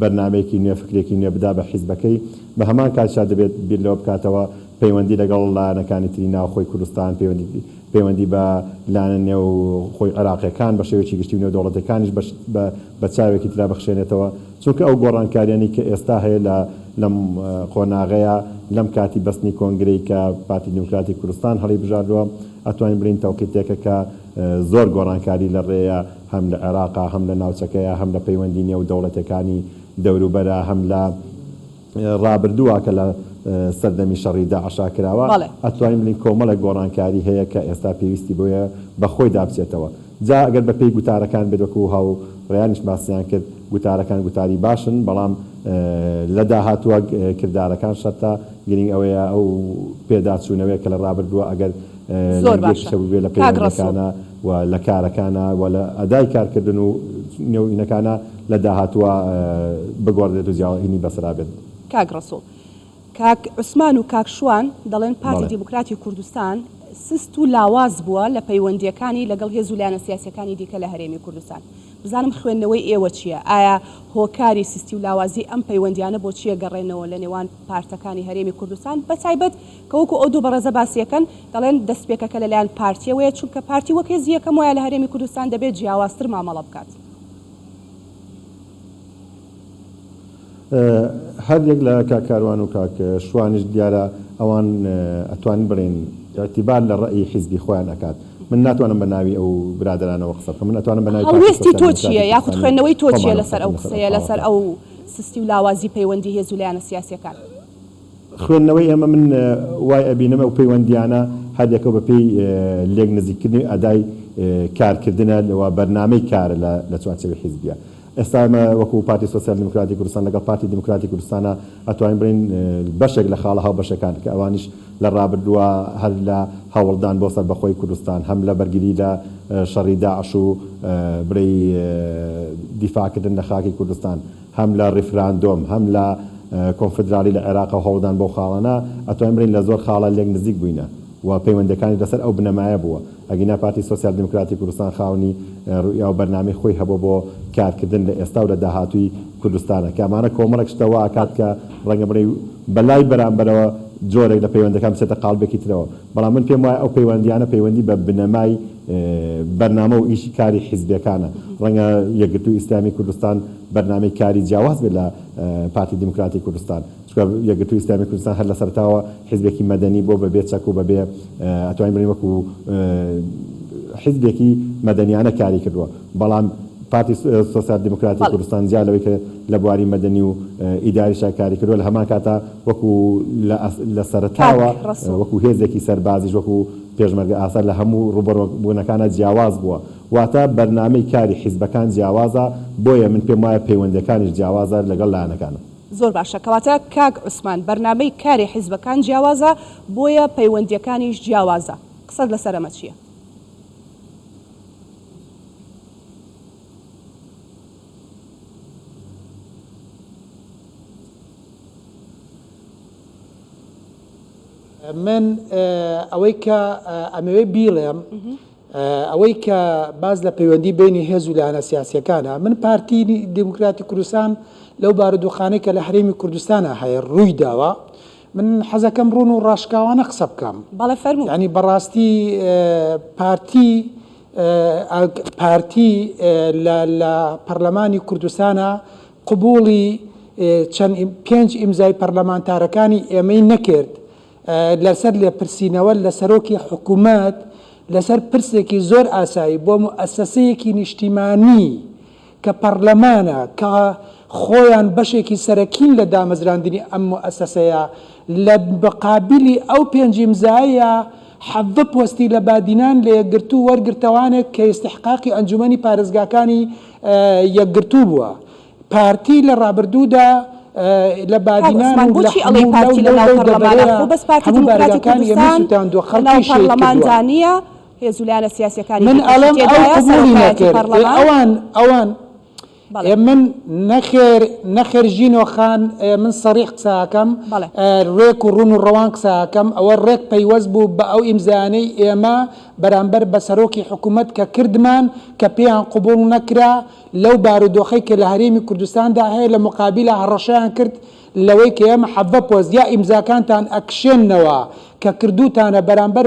بەرنامەیەکی نوێ فکرێکی نوێ بدا بە حیزبەکەی بە هەمان کاتشا دەبێت بیر لەوە بکاتەوە پەیوەندی لەگەڵ لایەنەکانی تری ناوخۆی کوردستان پەیوەندی بە لایەنە نێو خۆی عێراقیەکان بە شێوەیەکی گشتی و نێودەوڵەتەکانیش بە چاوێکی ترا بەخشێنێتەوە چونکە ئەو گۆڕانکاریانی کە ئێستا هەیە لەم قۆناغەیە لەم کاتی بەستنی کۆنگرەی کە پارتی دیموکراتی کوردستان هەڵی بژاردووە ئەتوانین بڵین تەوقیتێکە کە زۆر گۆڕانکاری لە ڕێیە هەم لە عێراقا هەم لە ناوچەکەیە هەم لە پەیوەندی نێو دەوڵەتەکانی دەوروبەرە هەم لە ڕابردووە کە لە سەردەمی شەڕی داعشا کراوە ئەتوانین بڵین کۆمەڵێک گۆڕانکاری هەیە کە ئێستا پێویستی بۆیە بەخۆی دابچێتەوە جا ئەگەر بە پێی گوتارەکان بێت وەکو هاو ڕێیانیش باسییان کرد گوتارەکان گوتاری باشن بەڵام لە داهاتووە کردارەکان شەرتا گرنگ ئەوەیە ئەو پێداچوونەوەی کە لە ڕابردووە ئەگەر بێ لە پێیەکانە و لە کارەکانە و لە ئەدای کارکردن و نێوینەکانە لە داهاتووە بگۆڕدێت و جیاوازی بەسرا بێت. کاک ڕەسوڵ، کاک عوسمان و کاک شوان دەڵێن پارتی دیموکراتی کوردستان سست و لاواز بووە لە پەیوەندیەکانی لەگەڵ هێز و لایەنە سیاسیەکانی دیکە لە هەرێمی کوردستان. بزانم خوێندنەوەی ئێوە چییە؟ ئایا هۆکاری سستی و لاوازی ئەم پەیوەندیانە بۆ چیە گەڕێنەوە لە نێوان پارتەکانی هەرێمی کوردستان بەتایبەت کە وەکو ئەو دوو بەڕێزە باسیەکەن دەڵێن دەستپێکەکە لەلایەن پارتیەوەیە چونکە پارتی وەک هێزی یەکەم وایە لە هەرێمی کوردستان دەبێت جیاوازتر مامەڵە بکات. هەر یەک لە کاکاروان و کاک شوانش دیارە ئەوان ئەتوانین بڵێن اعتیبار لە ڕەئی حیزبی خۆیان ئەکات. من ناتوانم بە ناوی ئەو برادرانەوە قسە بکەم، من ناتوانم بە ناوی هەڵوێستی تۆ چییە یاخود خوێندنەوەی تۆ چییە لەسەر ئەو قسەیە لەسەر ئەو سستی و لاوازی پەیوەندی هێز و لایەنە سیاسیەکان؟ خوێندنەوەی ئێمە من وای ئەبینەمە و پەیوەندیانە هەردێکەوە بە پێی لێک نزیکردنی ئەدای کارکردنە و بەرنامەی کارە لە چوارچێوەی حیزبیە. ئێستا ئێمە وەکو پارتی سۆسیال دیموکراتی کوردستان لەگەڵ پارتی دیموکراتی کوردستانە ئەتوانین بڵێن بەشێک لە خاڵە هاوبەشەکان کە ئەوانیش لە ڕابردووە هەر لە هەوڵدان بۆ سەربەخۆی کوردستان هەم لە بەرگری لە شەڕی داعش و بڕی دیفاعکردن لە خاکی کوردستان هەم لە ڕیفراندۆم هەم لە کۆنفدرالی لە عێراق و هەوڵدان بۆ خاڵانە ئەتوانین بڵێن لە زۆر خاڵە لێک نزیک بووینە و پەیوەندەکانی لەسەر ئەو بنەمایە بووە. ئەگینا پارتی سۆسیال دیموکراتی کوردستان خاوەنی ڕوئیا و بەرنامەی خۆی هەبوو بۆ کارکردن لە ئێستا و لە داهاتووی کوردستانە کە ئەمانە کۆمەڵێک شتەوە ئاکات کە ڕەنگە بڵێ بەلای بەرامبەرەوە جۆرێک لە پەیوەندەکان بچێتە قاڵبێکی ترەوە، بەڵام من پێم وایە ئەو پەیوەندیانە پەیوەندی بە بنەمای بەرنامە و ئیشی کاری حیزبەکانە. ڕەنگە یەکگرتووی ئیسلامی کوردستان بەرنامەی کاری جیاواز بێت لە پارتی دیموکراتی کوردستان، چونکە یەکگرتووی ئیسلامی کوردستان هەر لە سەرتاوە حیزبێکی مەدەنی بۆ بەبێ چەک و بەبێ ئەتوانین بڵێن وەکو حیزبێکی مەدەنیانە کاری کردووە، بەڵام پارتی سۆسیال دیموکراتی کوردستان جیالەوەی کە لە بواری مەدەنی و ئیداریشا کاری کردووە لە هەمان کاتە وەکو لە سەرتاوە وەکو هێزێکی سەربازیش وەکو پێشمەرگە ئاسار لە هەموو ڕوبەڕووبوونەکانە جیاواز بووە، واتە بەرنامەی کاری حیزبەکان جیاوازە، بۆیە من پێم وایە پەیوەندەکانیش جیاوازە لەگەڵ لایەنەکانە. زۆر باشە، کەواتە کاک عوسمان بەرنامەی کاری حیزبەکان جیاوازە بۆیە پەیوەندیەکانیش جیاوازە. قسەت لەسەر ئەمە چییە؟ من ئەوەی کە ئەمەوێ بیڵێم ئەوەی کە باز لە پەیوەندی بینی هێز و لایەنە سیاسیەکانە، من پارتی دیموکراتی کوردستان لەو بارودۆخانەی کە لە هەرێمی کوردستانە هەیە ڕووی داوە، من حەزەکەم ڕوون و ڕاشکاوانە قسە بکەم. بەڵێ فەرموو. ینی بەڕاستی پارتی لە پەرلەمانی کوردستانە قبوڵی چەند 5 ئیمزای پەرلەمانتارەکانی ئێمەی نەکرد لەسەر لێپرسینەوە لە سەرۆکی حکوومەت لەسەر پرسێکی زۆر ئاسایی بۆ موسسەسەیەکی نیشتیمانی کە پەرلەمانە کە خۆیان بەشێکی سەرەکین لە دامەزراندنی ئەم موسسەسەیە لە بەقابلی ئەو 5 ئیمزایە 7 پۆستی لە بادینان لە یەکگرتوو وەرگرتەوانێک کە ئیستحقاقی ئەنجومەنی پارێزگاکانی یەکگرتوو بووە. پارتی لە ڕابردوودا لە بادینان و لە پارتی لە ناو پەرلەمانە بەس پارتی دیموکراتی کوردستان لە ناو پەرلەماندانیە هێز و لایەنە سیاسیەکانی من ئەڵێم ئەو قبوڵی نەکرد ئەوان من نەخێر ژینۆ خان من سەریح قساکەم ڕێک و ڕوون و ڕەوان قساکەم ئەوە ڕێک پەیوەست بوو بە ئەو ئیمزانەی ئێمە بەرامبەر بە سەرۆکی حکوومەت کە کردمان کە پێیان قبوڵ نەکرا لەو بارودۆخەی کە لە هەرێمی کوردستاندا هەیە لە مقابلە هەڕەشەیان کرد لەوەی کە ئێمە 7 پۆست یا ئیمزاکانتان ئەکشێننەوە کە کردوتانە بەرامبەر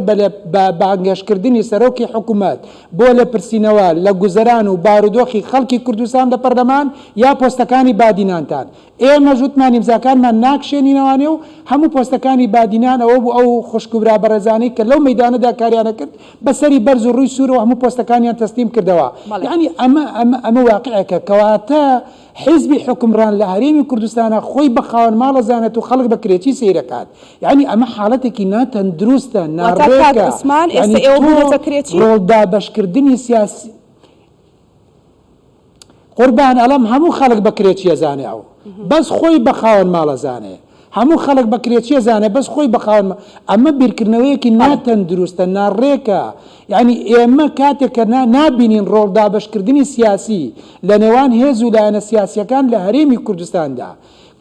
بە بانگەشکردنی سەرۆکی حکوومەت بۆ لە پرسینەوە لە گوزەران و بارودۆخی خەڵکی کوردستان لە پەرلەمان یا پۆستەکانی بادینانتان ئێمە ژوتمان ئیمزاکانمان ناکشێنینەوانێ و هەموو پۆستەکانی بادینان ئەوە بوو ئەو خوشکوبرا بەڕێزانەی کە لەو مەیدانەدا کاریانە کرد بەسەری بەرز و ڕووی سوورەوە هەموو پۆستەکانیان تەسلیم کردەوە. یعنی ئەمە واقعەکە کەواتە حیزبی حکمڕان لە هەرێمی کوردستانە خۆی بە خاوەن ماڵە زانێت و خەڵک بە کرێکی سەیرەکات. یعنی ئەمە حاڵەتێکی ناتەندروستە ناڕێکە ڕۆڵدابەشکردنی سیاسی قوربان ئەڵەم هەموو خەڵک بەکرێتیە زانێەوە بەس خۆی بەخاوەن ماڵە زانێ هەموو خەڵک بەکرێتیە زانێ بەس خۆی بەخاوەن ئەمە بیرکردنەوەیەکی ناتەن دروستە ناڕێکە یعنی ئێمە کاتێک کە نابینین ڕۆڵدابەشکردنی سیاسی لە نێوان هێز و لایەنە سیاسیەکان لە هەرێمی کوردستاندا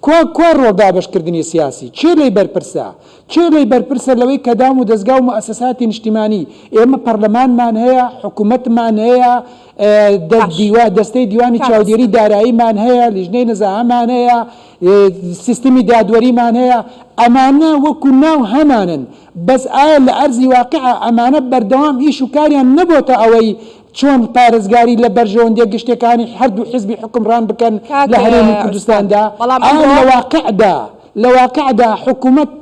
کۆ ڕۆڵدابەشکردنی سیاسی چێ لێی بەرپرسە چێ لێی بەرپرسە لەوەی کە دام و دەستگا و مؤسساتی نیشتیمانی ئێمە پەرلەمانمان هەیە حکوومەتمان هەیە دەستەی دیوانی چاودێری داراییمان هەیە لیژنەی نەزاهەمان هەیە سیستمی دادوەریمان هەیە ئەمانە وەکو ناو هەمانن بەس ئایا لە ئەرزی واقعە ئەمانە بەردەوام ئیش و کاریان نەبۆتە ئەوەی چۆن پارێزگاری لە بەرژەوەندێ گشتەکانی هەردوو حیزبی حکمڕان بکەن لە هەرێمی کوردستاندا لە واقعدا حکوومەت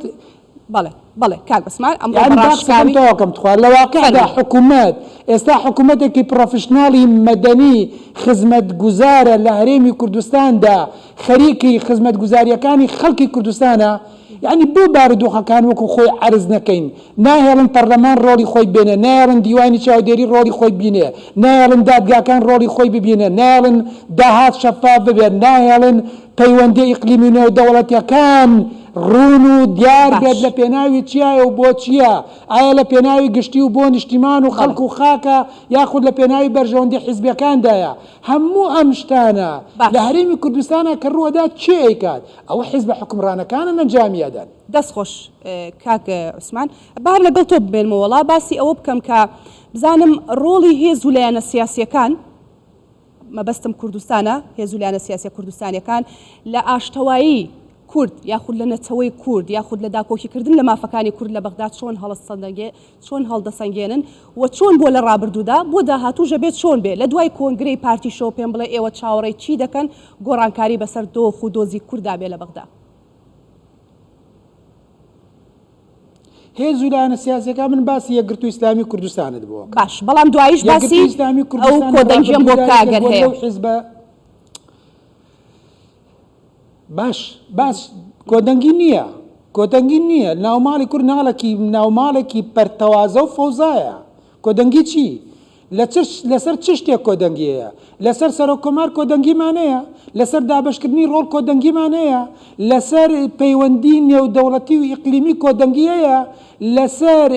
بەڵێ کاک بەسمان ئەمڕۆکەم توخوار لە واقعدا حکوومەت ئێستا حکوومەتێکی پرۆفشناڵی مەدەنی خزمەت گوزارە لە هەرێمی کوردستاندا خەریکی خزمەت گوزاریەکانی خەڵکی کوردستانە یعنی بۆ بارودۆخەکان وەکو خۆی عرض نەکەین ناهێڵن پەرلەمان ڕۆڵی خۆی بێنێ ناهێڵن دیوانی چاودێری ڕۆڵی خۆی بینێ ناهێڵن دادگاکان ڕۆڵی خۆی ببینێ ناهێڵن داهات شەفاف ببێت ناهێڵن پەیوەندی ئیقلیمی نێودەوڵەتیەکان ڕون و دیار بێت لە پێناوی چیایە و بۆ چییە ئایا لە پێناوی گشتی و بۆ نیشتیمان و خەڵک و خاکە یاخود لە پێناوی بەرژەوەندی حیزبەکاندایە هەموو ئەم شتانە لە هەرێمی کوردستانە کە ڕووەدا چێ ئەیکات ئەوە حیزبە حکمڕانەکانە ئەنجامیەدەن دەستخۆش کاک عوسمان بار لەگەڵ تۆ ببێنمەوە وەڵا باسی ئەوە بکەم کە بزانم ڕۆڵی هێز و لایەنە سیاسیەکان مەبەستم کوردستانە هێز و لایەنە سیاسی کوردستانیەکان لە ئاشتەوایی کورد یاخود لە نەتەوەی کورد یاخود لە داکۆکیکردن لە مافەکانی کورد لە بەغداد چۆن هەڵدەسەنگێنن و چۆن بۆ لە ڕابردوودا بۆ داهاتووژە بێت چۆن بێ لە دوای کۆنگرەی پارتی شۆ پێم بڵێ ئێوە چاوەڕێی چی دەکەن گۆڕانکاری بەسەر دۆخ و دۆزی کووردا بێ لە بەغدا هێز و لایەنە سیاسیەکان من باسی یەکگرتووی ئیسلامی کوردستانت بووە باش بەڵام دواییش باسی ئەو کۆدەنگیەم بۆ کاگەر هەیە باش کۆدەنگی نییە ناوماڵی کورد ناوماڵێکی پەرتەوازە و فەوزایە کۆدەنگی چی لەسەر چ شتێک کۆدەنگیەیە لەسەر سەرۆکۆمار کۆدەنگیمانەیە لەسەر دابشکردنی ڕۆڵ کۆدەنگیمانەیە لەسەر پەیوەندی نێودەوڵەتی و ئیقلیمی کۆدەنگیەیە لەسەر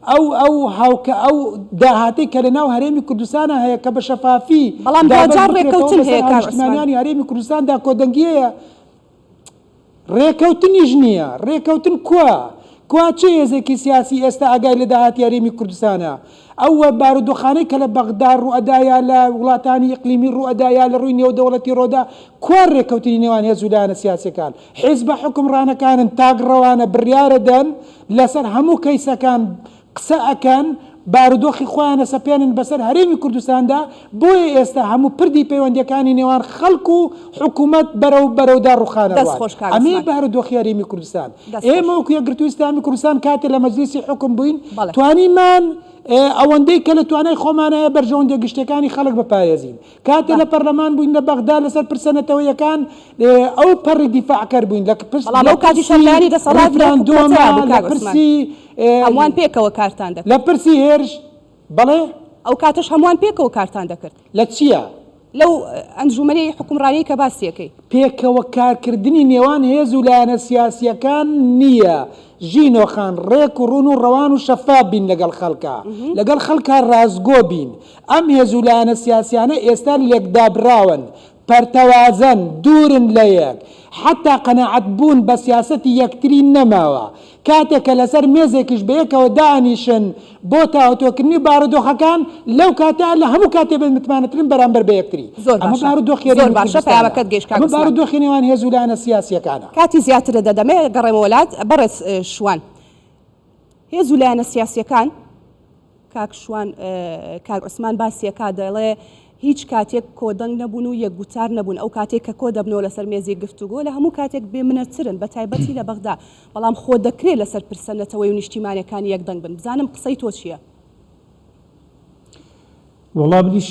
ئەو داهاتی کە لە ناو هەرێمی کوردستانە هەیە کە بە شەفافی بەڵام دوجار ڕێکەوتن هەیە کاژمانیانی هەرێمی کوردستاندا کۆدەنگیەیە ڕێکەوتنیش نییە ڕێکەوتن کوا چه هێزێکی سیاسی ئێستا ئاگای لە داهاتی هەرێمی کوردستانە ئەوە بارودۆخانەی کە لە بەغدا ڕوئەدایە لە وڵاتانی ئیقلیمی ڕوئەدایە لە ڕووی نێودەوڵەتی ڕۆدا کوا ڕێکەوتنی نێوان هێز و لایەنە سیاسیەکان حیزبە حکمڕانەکانن تاگڕەوانە بڕیارە دەن لەسەر هەموو کەیسەکان قسە ئەکەن بارودۆخی خۆیانە سەپێنن بەسەر هەرێمی کوردستاندا بۆیە ئێستا هەموو پردی پەیوەندیەکانی نێوان خەڵک و حکوومەت بەرەودا ڕوخانەوە ئەمێ بارودۆخی هەرێمی کوردستان ئێمە وەکو یەکگرتووی ئیسلامی کوردستان کاتێ لە مەجلیسی حکم بووین توانیمان ئەوەندەی کە لە توانای خۆمانەیە بەرژەوەندە گشتەکانی خەڵک بپارێزین کاتێ لە پەرلەمان بووین لە بەغدا لەسەر پرسەنەتەوەیەکان ئەو پەڕی دیفاعکەر بووین لە پرسی هەمووان پێکەوە کارتان دەکرد لە پرسی هێرش بەڵێ ئەو کاتەش هەمووان پێکەوە کارتان دەکرد لە چییە؟ لەو ئەنجومەنەی حکومڕانی کە باسیەکەی پێکەوە کارکردنی نێوان هێز و لایەنە سیاسیەکان نییە ژینۆخان ڕێک و ڕون و ڕەوان و شەفاف بین لەگەڵ خەڵکە ڕازگۆ بین ئەم هێز و لایەنە سیاسیانە ئێستا لێکدابراون پەرتەوازن دوورن لە یەک حتا قەنەعەت بوون بە سیاسەتی یەکتری نەماوە کاتێکە لەسەر مێزێکیش بەیەکەوە دانیشن بۆ تاوتۆکردنی بارودۆخەکان لەو کاتە لە هەموو کاتێ بێت متمانەترین بەرامبەر بە یەکتری ئەمە بارودۆخی نێوان هێز و لایەنە سیاسیەکانە کاتی زیاترە دەدەمێ گەڕێمە وڵات بەڕێز شوان هێز و لایەنە سیاسیەکان کاک شوان کاک عوسمان باسیەکە دەڵێ هیچ کاتێک کۆدەنگ نەبوون و یەکگوتار نەبوون ئەو کاتێک کە کۆ دەبنەوە لەسەر مێزی گفتوگۆ لە هەموو کاتێک بێمنەترن بە تایبەتی لە بەغدا بەڵام خۆ دەکرێت لەسەر پرسەنەتەوەی و نیشتیمانەکانی یەکدەنگ بن بزانم قسەی تۆ چییە؟ وەڵام منیش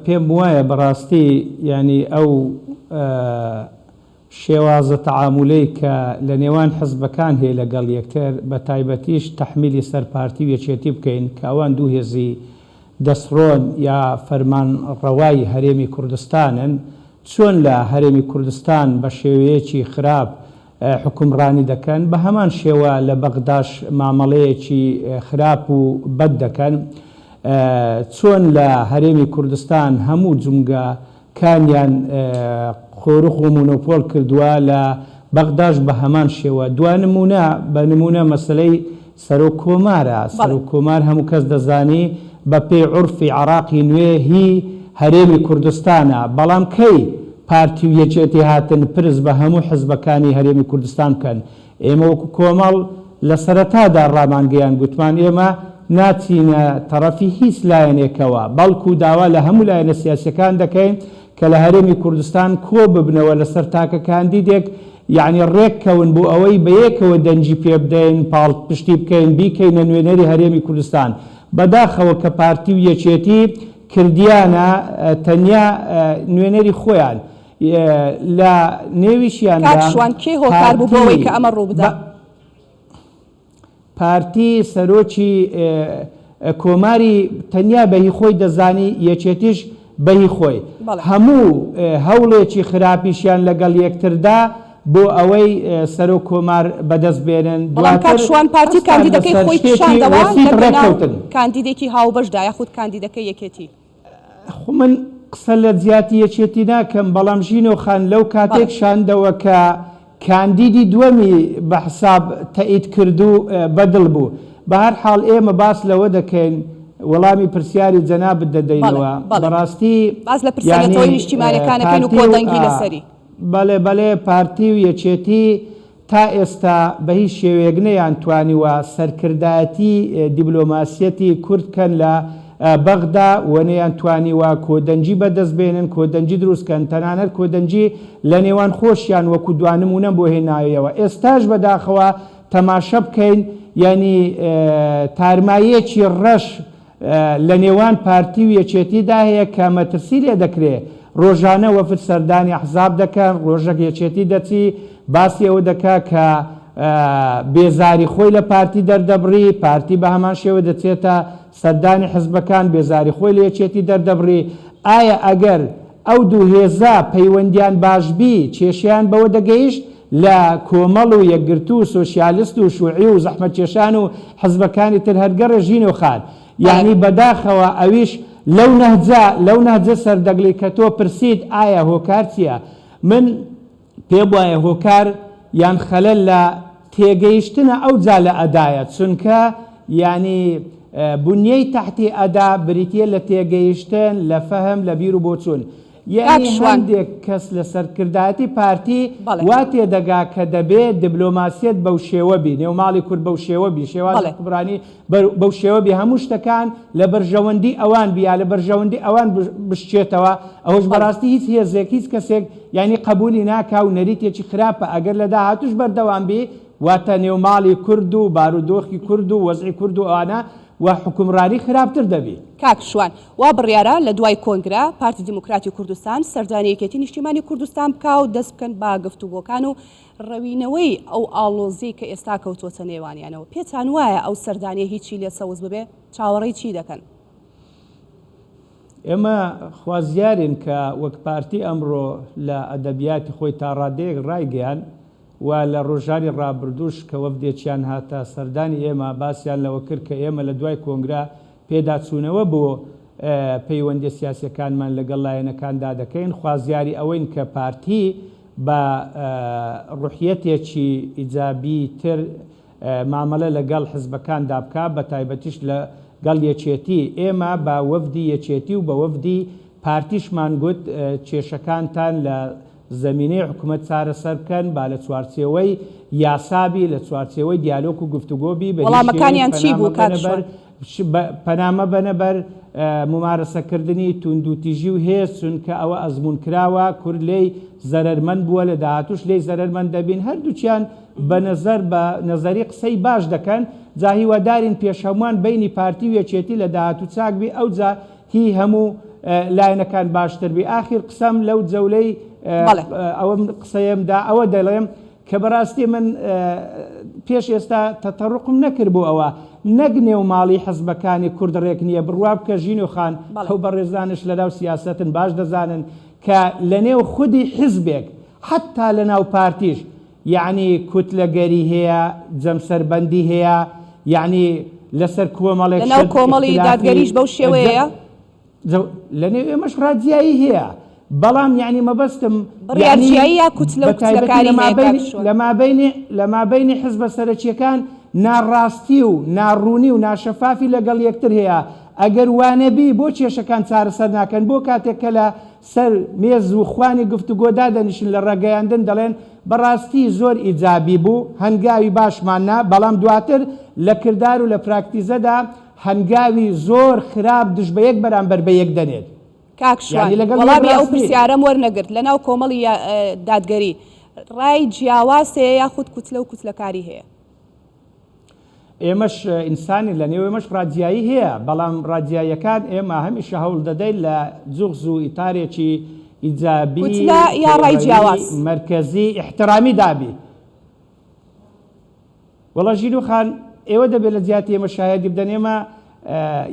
پێم وایە بەڕاستی ینی ئەو شێوازە تەعامولەی کە لە نێوان حزبەکان هەیە لەگەڵ یەکتر بە تایبەتیش تەحمیلی سەر پارتی و یەکێتی بکەین کە ئەوان دوو هێزی دەسڕۆن یا فەرمان ڕەوای هەرێمی کوردستانن چۆن لە هەرێمی کوردستان بە شێوەیەکی خراپ حکومڕانی دەکەن بە هەمان شێوە لە بەغداش مامەڵەیەکی خراپ و بەد دەکەن چۆن لە هەرێمی کوردستان هەموو جومگەکانیان خۆرخ و مونۆپۆل کردووە لە بەغداش بە هەمان شێوە دوانمونە بە نمونە مەسلەی سەرۆک کۆمارە سەرۆک کۆمار هەموو کەس دەزانی بە پێی عورفی عراقی نوێ هی هەرێمی کوردستانە بەڵام کەی پارتی و یەکێتی هاتن پرس بە هەموو حزبەکانی هەرێمی کوردستان بکەن ئێمە وەکو کۆمەڵ لە سەرەتادا ڕامانگەیان گوتمان ئێمە ناچینە تەرەفی هیچ لایەنێکەوە بەڵکو داوا لە هەموو لایەنە سیاسیەکان دەکەین کە لە هەرێمی کوردستان کۆ ببنەوە لەسەر تاکە کاندیدێک یعنی ڕێککەون بۆ ئەوەی بەیەکەوە دەنجی پێ بدەین پاڵ پشتی بکەین بیکەینە نوێنەری هەرێمی کوردستان بەداخەوە کە پارتی و یەکێتی کردیانە تەنیا نوێنەری خۆیان لە نێویشیان کاتشوان کێ هۆکار بوو بۆەوەی کە ئەمە ڕوو بدە پارتی سەرۆکی کۆماری تەنیا بەهی خۆی دەزانی یەکێتیش بەهی خۆی هەموو هەوڵێکی خراپیشیان لەگەڵ یەکتردا بۆ ئەوەی سەرۆک کۆمار بەدەست بێنن کاتشوان پارتی کاندیدەکەی خۆی پیشاندەوە کاندیدێکی هاوبەشدا یاخود کاندیدەکەی یەکێتی خو من قسە لە زیاتی یەکێتی ناکەم بەڵام ژینۆخان لەو کاتێک شاندەوە کە کاندیدی دووەمی بە حساب تەئید کردو بەدڵ بوو بە هەر حاڵ ئێمە باس لەوە دەکەین وەڵامی پرسیاری جەنابت دەدەینەوە بەڕاستی باز لە پرسیارەتەوەی نیشتیمانیەکانەکەین و کۆدەنگی لەسەری بەڵێ پارتی و یەکێتی تا ئێستا بە هیچ شێوەیەک نەیانتوانیوە سەرکردایەتی دیبلۆماسیەتی کوردکەن لە بەغدا و نەیانتوانیوە کۆدەنجی بەدەست بێنن کۆدەنجی دروستکەن تەنانەت کۆدەنجی لە نێوان خۆشیان وەکو دوانمونە بۆ هێناویەوە ئێستاش بەداخەوە تەماشە بکەین ینی تارمایەکی ڕەش لە نێوان پارتی و یەکێتیدا هەیە کە مەترسی لێ دەکرێت ڕۆژانە وەفد سەردانی حزاب دەکەن ڕۆژێک یەکێتی دەچی باسی ئەوە دەکا کە بێزاری خۆی لە پارتی دەردەبڕی پارتی بە هەمان شێوە دەچێتە سەردانی حزبەکان بێزاری خۆی لە یەکێتی دەردەبڕی ئایا ئەگەر ئەو دوو هێزا پەیوەندیان باشبی کێشیان بەوە دەگەیشت لە کۆمەڵ و یەکگرتو و سۆسیالیست و شوعی و زەحمەتکێشان و حزبەکانی تر هەرگەڕە ژینۆخان یعنی بەداخەوە ئەویش لەو نەهجە سەردەگلی کە تۆ پرسیت ئایا هۆکار چییە من پێم وایە هۆکار یان خەلەل لە تێگەیشتنە ئەو جا لە ئەدایە چونکە ینی بنیەی تحتی ئەدا بریتە لە تێگەیشتن لە فەهم لە بیر و بۆچوون یعنی هەندێک کەس لە سەرکردایەتی پارتی وا تێدەگا کە دەبێت دیبلۆماسیەت بەو شێوە بی نێوماڵی کورد بەو شێوە بی شێوازی کوبرانی بەو شێوە بی هەموو شتەکان لە بەرژەوەندی ئەوان بیا لە بەرژەوەندی ئەوان بشتێتەوە ئەوەش بەڕاستی هیچ هێزێک هیچ کەسێک ینی قبولی ناکا و نەریتێکی خراپە ئەگەر لە داهاتوش بەردەوام بی واتە نێوماڵی کورد و بارودۆخی کورد و وەزعی کورد و ئەوانە و حکومڕانی خراپتر دەبی کاکشوان وا بڕیارە لە دوای کۆنگرا پارتی دیموکراتی کوردستان سەردانیەکێتی نیشتیمانی کوردستان بکا و دەست بکەن با گفتوگۆکان و ڕەوینەوەی ئەو ئاڵۆزی کە ئێستا کەوتۆتە نێوانیانەوە پێتان وایە ئەو سەردانیە هیچی لێ سەوز ببێ چاوەڕێی چی دەکەن ئێمە خوازیارین کە وەک پارتی ئەمڕۆ لە ئەدەبیاتی خۆی تا ڕادەیەک ڕایگەیان و لە ڕۆژانی ڕابردوش کە وەفدێکیان هاتە سەردانی ئێمە باسییان لەوە کرد کە ئێمە لە دوای کۆنگرا پێداچوونەوە بۆ پەیوەندی سیاسەکانمان لەگەڵ لایەنەکاندا دەکەین خوازیاری ئەوەین کە پارتی بە ڕوحیەتێکی ئیجابی تر مامەلە لەگەڵ حزبەکاندا بکە بە تایبەتیش لەگەڵ یەکێتی ئێمە بە وەفدی یەکێتی و بە وەفدی پارتیشمان گوت کێشەکانتان لە زمینەی حکوومەت چارەسەر بکەن با لە چوارچێوەی یاسابی لە چوارچێوەی دیالۆگ و گفتوگۆبی وەڵامەکانیان چی بوو پەنامە بەنەبەر ممارەسەکردنی توندوتیژی و هێز چونکە ئەوە ئەزمون کراوە کورد لێی زەرەرمەند بووە لە داهاتوش لێی زەرەرمەند دەبین هەردووچیان بە نەزەر بە نەزەری قسەی باش دەکەن جا هیوادارین پێشەموان بینی پارتی و یەکێتی لە داهاتوو چاکبی ئەو جا هی هەموو لایەنەکان باشتر بی ئاخیر قسەم لەو جەولەی ئەوە قسەیەمدا ئەوە دەڵێم کە بەڕاستی من پێش ئێستا تەتەڕقم نەکرد بۆ ئەوە نەک نێو ماڵی حەزبەکانی کورد ڕێک نییە بڕوا بکە ژین و خان ئەو بەڕێزانش لەناو سیاسەتن باش دەزانن کە لە نێو خودی حزبێک حتا لە ناو پارتیش یعنی کوتلەگەری هەیە جەمسەربەندی هەیە یعنی لەسەر کۆمەڵێک لەناو کۆمەڵی دادگەریش بەو شێوەیە لە نێو ئێمەش ڕاجایی هەیە بەڵام یعنی مەبەستم بڕیارجیایی یا کوتلە و کوتلەکاری لە مابینی حزبە سەرەکیەکان ناڕاستی و ناڕوونی و ناشەفافی لەگەڵ یەکتر هەیە ئەگەر وانەبی بۆ کێشەکان چارەسەر ناکەن بۆ کاتێک کە لە سەر مێز و خوانی گفتوگۆدا دەنیشن لە ڕێگەیاندن دەڵێن بەڕاستی زۆر ئیجابی بوو هەنگاوی باشماننا بەڵام دواتر لە کردار و لە پراکتیزەدا هەنگاوی زۆر خراپ دژ بە یەک بەرامبەر بە یەک دەنێت کاکشوان وەڵامی ئەو پرسیارەم وەرنەگرت لەناو کۆمەڵی دادگەری ڕای جیاواز هەیە یاخود کوتلە و کوتلەکاری هەیە ئێمەش ئینسانی لە نێو ئێمەش ڕاجایی هەیە بەڵام ڕاجاییەکان ئێمە هەمیشە هەوڵ دەدەین لە جوغز و ئیتارێکی ئیجابی کوتلە یا ڕای جیاواز مرکزی احترامی دابی وەڵا ژیرو خان ئێوە دەبێت لە جیاتی ئێمە شایەدی بدەن ئێمە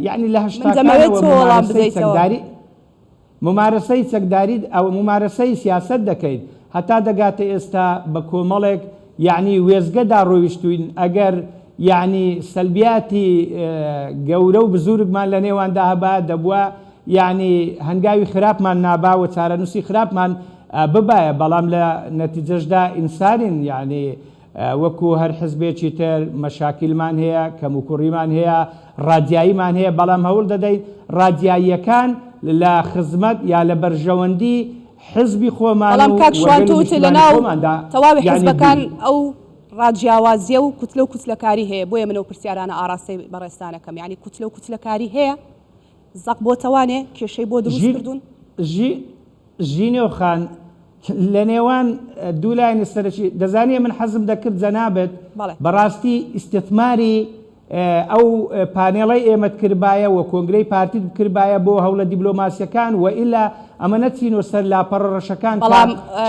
یعنی لە هەشتاکانەوە ممارەسەی چەکداری ئەو ممارەسەی سیاست دەکەیت هەتا دەگاتە ئێستا بە کۆمەڵێک یعنی وێزگەدا ڕۆیشتوین ئەگەر یعنی سەلبیاتی گەورە و بزورگمان لە نێواندا هەبا دەبووە یعنی هەنگاوی خراپمان نابا و چارەنووسی خراپمان ببایە بەڵام لە نەتیجەشدا ئینسانین یعنی وەکو هەر حزبێکی تر مەشاکیلمان هەیە کەموکوڕیمان هەیە ڕادیاییمان هەیە بەڵام هەوڵ دەدەین ڕادیاییەکان لە خزمەت یا لە بەرژەوەندی حزبی خۆمان بەڵام کاکشوان تووتە لەناو تەواوی حزبەکان ئەو ڕاجیاوازیە و کوتلە و کوتلەکاری هەیە بۆیە منەوە پرسیارانە ئاڕاستی بەڕێستانەکەم یعنی کوتلە و کوتلەکاری هەیە زەق بۆ تەوانێ کێشەی بۆ دروست کردوون ژینێو خان لە نێوان دوو لایەنی سەرەکی دەزانێ من حەزم دەکرد جەنابەت بەڕاستی ئیستثماری ئەو پانێڵی ئێمە کردبایە و کۆنگرەی پارتی کردبایە بۆ هەوڵە دیبلۆماسیەکان و ئیلا ئەمە نەچینۆ سەر لاپەڕە ڕەشەکان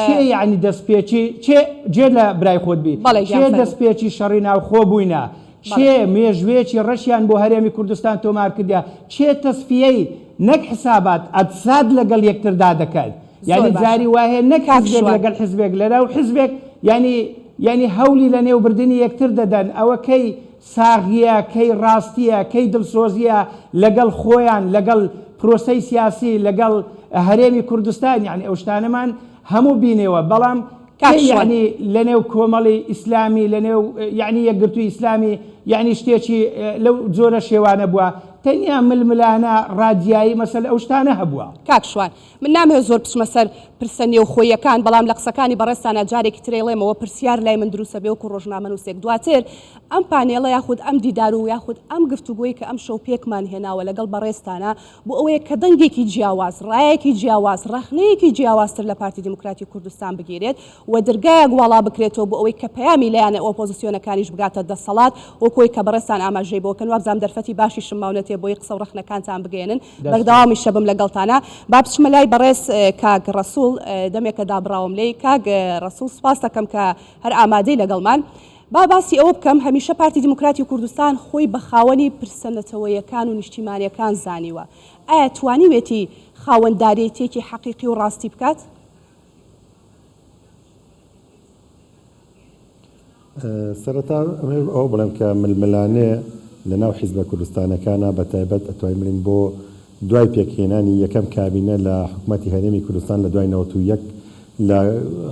چێ یعنی دەستپێکی چێ جێ لە برای خۆت بی چێ دەستپێکی شەڕی ناوخۆ بووینە چێ مێژوێکی ڕەشیان بۆ هەرێمی کوردستان تۆمار کردیا چێ تەسفیەی نەک حسابات ئەدساد لەگەڵ یەکتردا دەکات یعنی جاری وایە نەک حزبێک لەگەڵ حزبێک لەناو حزبێک ینی هەولی لە نێوبردننی یەکتر دەدەن ئەوە کەی ساغیە کەی ڕاستیە کەی دڵسۆزیە لەگەڵ خۆیان لەگەڵ پرۆسەی سیاسی لەگەڵ هەرێمی کوردستان یعنی ئەو شتانەمان هەموو بینێەوە بەڵام یعنی لە نێو کۆمەڵی ئیسلامی لە نێو یعنی یەکگرتووی ئیسلامی یعنی شتێکی لەو جۆرە شێوانە بووە تەنیا ململانە ڕادیایی مەسەل ئەو شتانە هەبووە کاکشوان من نامێ زۆر بچمە سەر پرسە نێوخۆیەکان بەڵام لە قسەکانی بەڕێستانە جارێکی ترێڵێمەوە پرسیار لای من دروستە بێ وەکو ڕۆژنامە نووسێک دواتر ئەم پانێڵە یاخود ئەم دیدار و یاخود ئەم گفتوگۆی کە ئەم شەو پێکمان هێناوە لەگەڵ بەڕێستانە بۆ ئەوەیە کە دەنگێکی جیاواز ڕایەکی جیاواز ڕەخنەیەکی جیاوازتر لە پارتی دموکراتی کوردستان بگیرێت و دەرگایەک واڵا بکرێتەوە بۆ ئەوەی کە پەیامی لایەنە ئۆپۆزیسیۆنەکانیش بگاتە دەسەڵات وەکۆی کە بەڕێستان ئاماژەی بۆکەن وابزانام دەرفەتی باشی شماونەتێ بۆی قسە و ڕەخنەکانتان بگەێنن بەردەوامی شەبم لەگەڵتانە با بچمە لای بەڕێز کاک ڕەسوڵ دەمێکە دابڕاوم لێی کاک ڕەسوڵ سپاس دەکەم کە هەر ئامادەی لەگەڵمان با باسی ئەوە بکەم هەمیشە پارتی دموکراتی کوردستان خۆی بە خاوەنی پرسەنەتەوەیەکان و نیشتیمانیەکان زانیوە ئایا توانیوێتی خاوەنددارێتێکی حەقیقی و ڕاستی بکات؟ سەرەتا ئەو بڵێم کە ململانێ لە ناو حیزبە کوردستانەکانە بە تایبەت ئەتوانین بۆ دوای پێکهێنانی یەکەم کابینە لە حکوومەتی هەرێمی کوردستان لە دوای 91 لە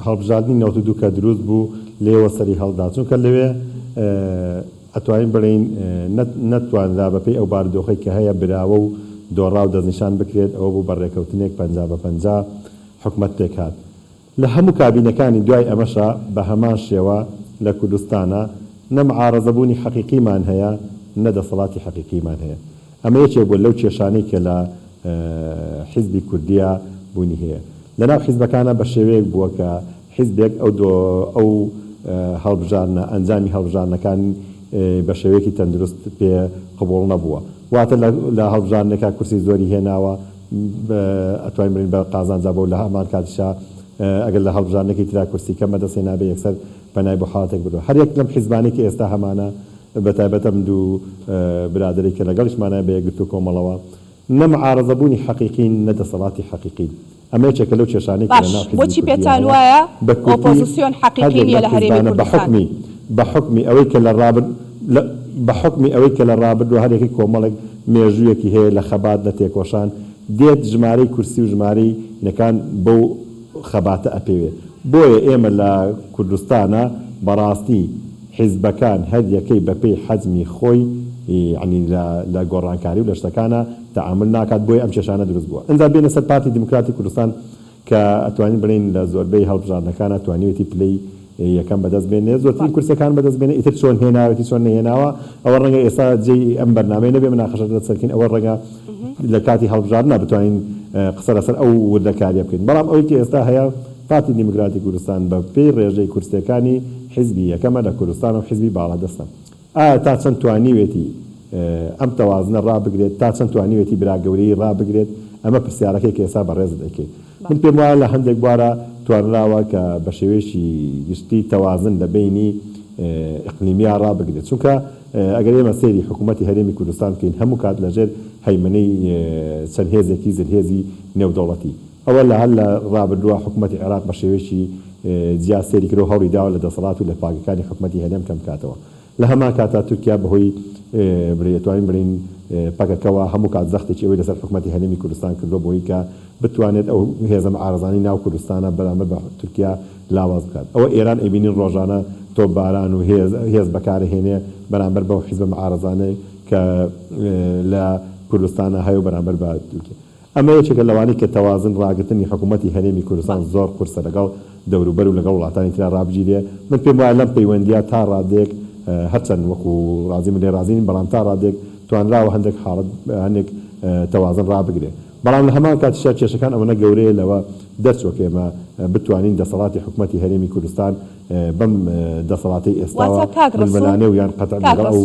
هەڵبژاردننی 92 کە دروست بوو لێوە سەری هەڵدا چونکە لەوێ ئەتوانین بڵین نەتواندا بەپێی ئەو بارودۆخی کە هەیە براوە و دۆڕا و دەستنیشان بکرێت ئەوە بوو بەڕێکەوتنێک 50-50 حکوومەت پێکات لە هەموو کابینەکانی دوای ئەمەشە بە هەمان شێوە لە کوردستانە نەمعارەزەبوونی حەقیقیمان هەیە نەدەسەڵاتی حەقیقیمان هەیە ئەمە یەکێک بوو لەو کێشانەی کە لە حیزبی کوردیە بوونی هەیە لەناو حیزبەکانە بە شێوەیەک بووە کە حیزبێک ئەو هەڵبژارنە ئەنجامی هەڵبژارنەکان بە شێوەیەکی تەندروست پێ قبوڵ نەبووە واتە لە هەڵبژارنەکە کورسی زۆری هێناوە ئەتوانین بڕین بە قازانجا بۆ لە هەمان کاتیشا ئەگەر لە هەڵبژارنێکی ترا کورسی کەم بەدەستێنا بێ یەکسەر پەنای بۆ حاڵەتێک بردووە هەر یەک لەم حیزبانی کە ئێستا هەمانە بەتایبەتەم دوو برادری کە لەگەڵیشمانە بەیەکگرتو کۆمەڵەوە نەمعارەزەبوونی حەقیقین نەدەسەڵاتی حەقیقین ئەمە یەکێکە لەو کێشانەی باش بۆچی پێتان وایە ئۆپۆزیسیۆن حەقیقی لە هەرێمی کوردستان بەحکمی ئەوەی کە لە ڕابردووە هەرێکی کۆمەڵێک مێژوویەکی هەیە لە خەبات لە تێکۆشان دێت ژمارەی کورسی و ژمارەی نەکان بەو خەباتە ئەپێوێ بۆیە ئێمە لە کوردستانە بەڕاستی حیزبەکان هەر یەکەی بەپێی حەجمی خۆی ینی لە گۆڕانکاری و لە شتەکانە تەعامل ناکات بۆی ئەم کێشانە دروست بووە ئەنجا بێنە سەر پارتی دیموکراتی کوردستان کە ئەتوانین بڵین لە زۆربەی هەڵبژاردنەکانە توانیوێتی پلەی یەکەم بەدەست بێنێ زۆرترین کورسەکان بەدەست بێنێ ئیتر چۆن هێناوەتی چۆن نهێناوە ئەوە ڕەنگە ئێستا جێی ئەم بەرنامەی نەبێ مناقەشە دەسەرکەین ئەوە ڕەنگە لە کاتی هەڵبژاردنە بتوانین قسە لەسەر ئەو وردەکاریە بکەین بەڵام ئەوەی کە ئێستا هەیە پارتی دیموکراتی کوردستان بە پێی ڕێژەی کورسەکانی حیزبی یەکەمە لە کوردستان و حیزبی باڵادەستە ئایا تا چەند توانیوێتی ئەم تەوازنە ڕابگرێت تا چەند توانیوێتی براگەورەی ڕابگرێت ئەمە پرسیارەکەی کە ئێستا بەڕێز دەکەیت من پێم وایە لە هەندێک بوارە توانراوە کە بە شێوەیەکی گشتی تەوازن لە بینی ئیقلیمیا ڕابگرێت چونکە ئەگەر ئێمە سەیری حکوومەتی هەرێمی کوردستان بکەین هەموو کات لەژێر هەیمنەی چەند هێزێکی زلهێزی نێودەوڵەتی ئەوە لە هەر لە ڕابردووە حکوومەتی عێراق بە شێوەیەکی جیا سێری کرد و هەوڵی داوە لە دەسەڵات و لە پاگەکانی حکوومەتی هەرێم کەم کاتەوە لە هەمان کاتا تورکیا بەهۆی توانین بڵین پاکەکەەوە هەموو کات زەختێکی ئەوەی لەسەر حکوومەتی هەرێمی کوردستان کردو بۆی کە بتوانێت ئەو هێزە عارەزانی ناو کوردستانە بەرامبەر بە تورکیا لاواز بکات ئەوە ئێران ئەبینین ڕۆژانە تۆپباران و هێز بەکارهێنێ بەرامبەر بەو حیزبە عارەزانەی کە لە کوردستانە هەیە و بەرامبەر بە تورکیا ئەمە یەکێکە لەوانەی کە تەوازن ڕاگرتنی حکوومەتی هەرێمی کوردستان زۆر قورسە لەگەڵ دەوروبەر و لەگەڵ وڵاتانی ترا ڕابگیرێ من پێم وایە لەم پەیوەندیە تا ڕادێک هەرچەند وەکو ڕازیم لێ ڕازین بەڵام تا ڕادێک توانراوە هەندێک حاڵەت هەندێک تەوازن ڕابگرێ بەڵام لە هەمان کاتیشا کێشەکان ئەوەنە گەورەیە لەوە دەرچۆکە ئێمە بتوانین دەسەڵاتی حکوومەتی هەرێمی کوردستان بەم دەسەڵاتی ئێستاوە ململانێ و یان قەتەع لەگەڵ ئەو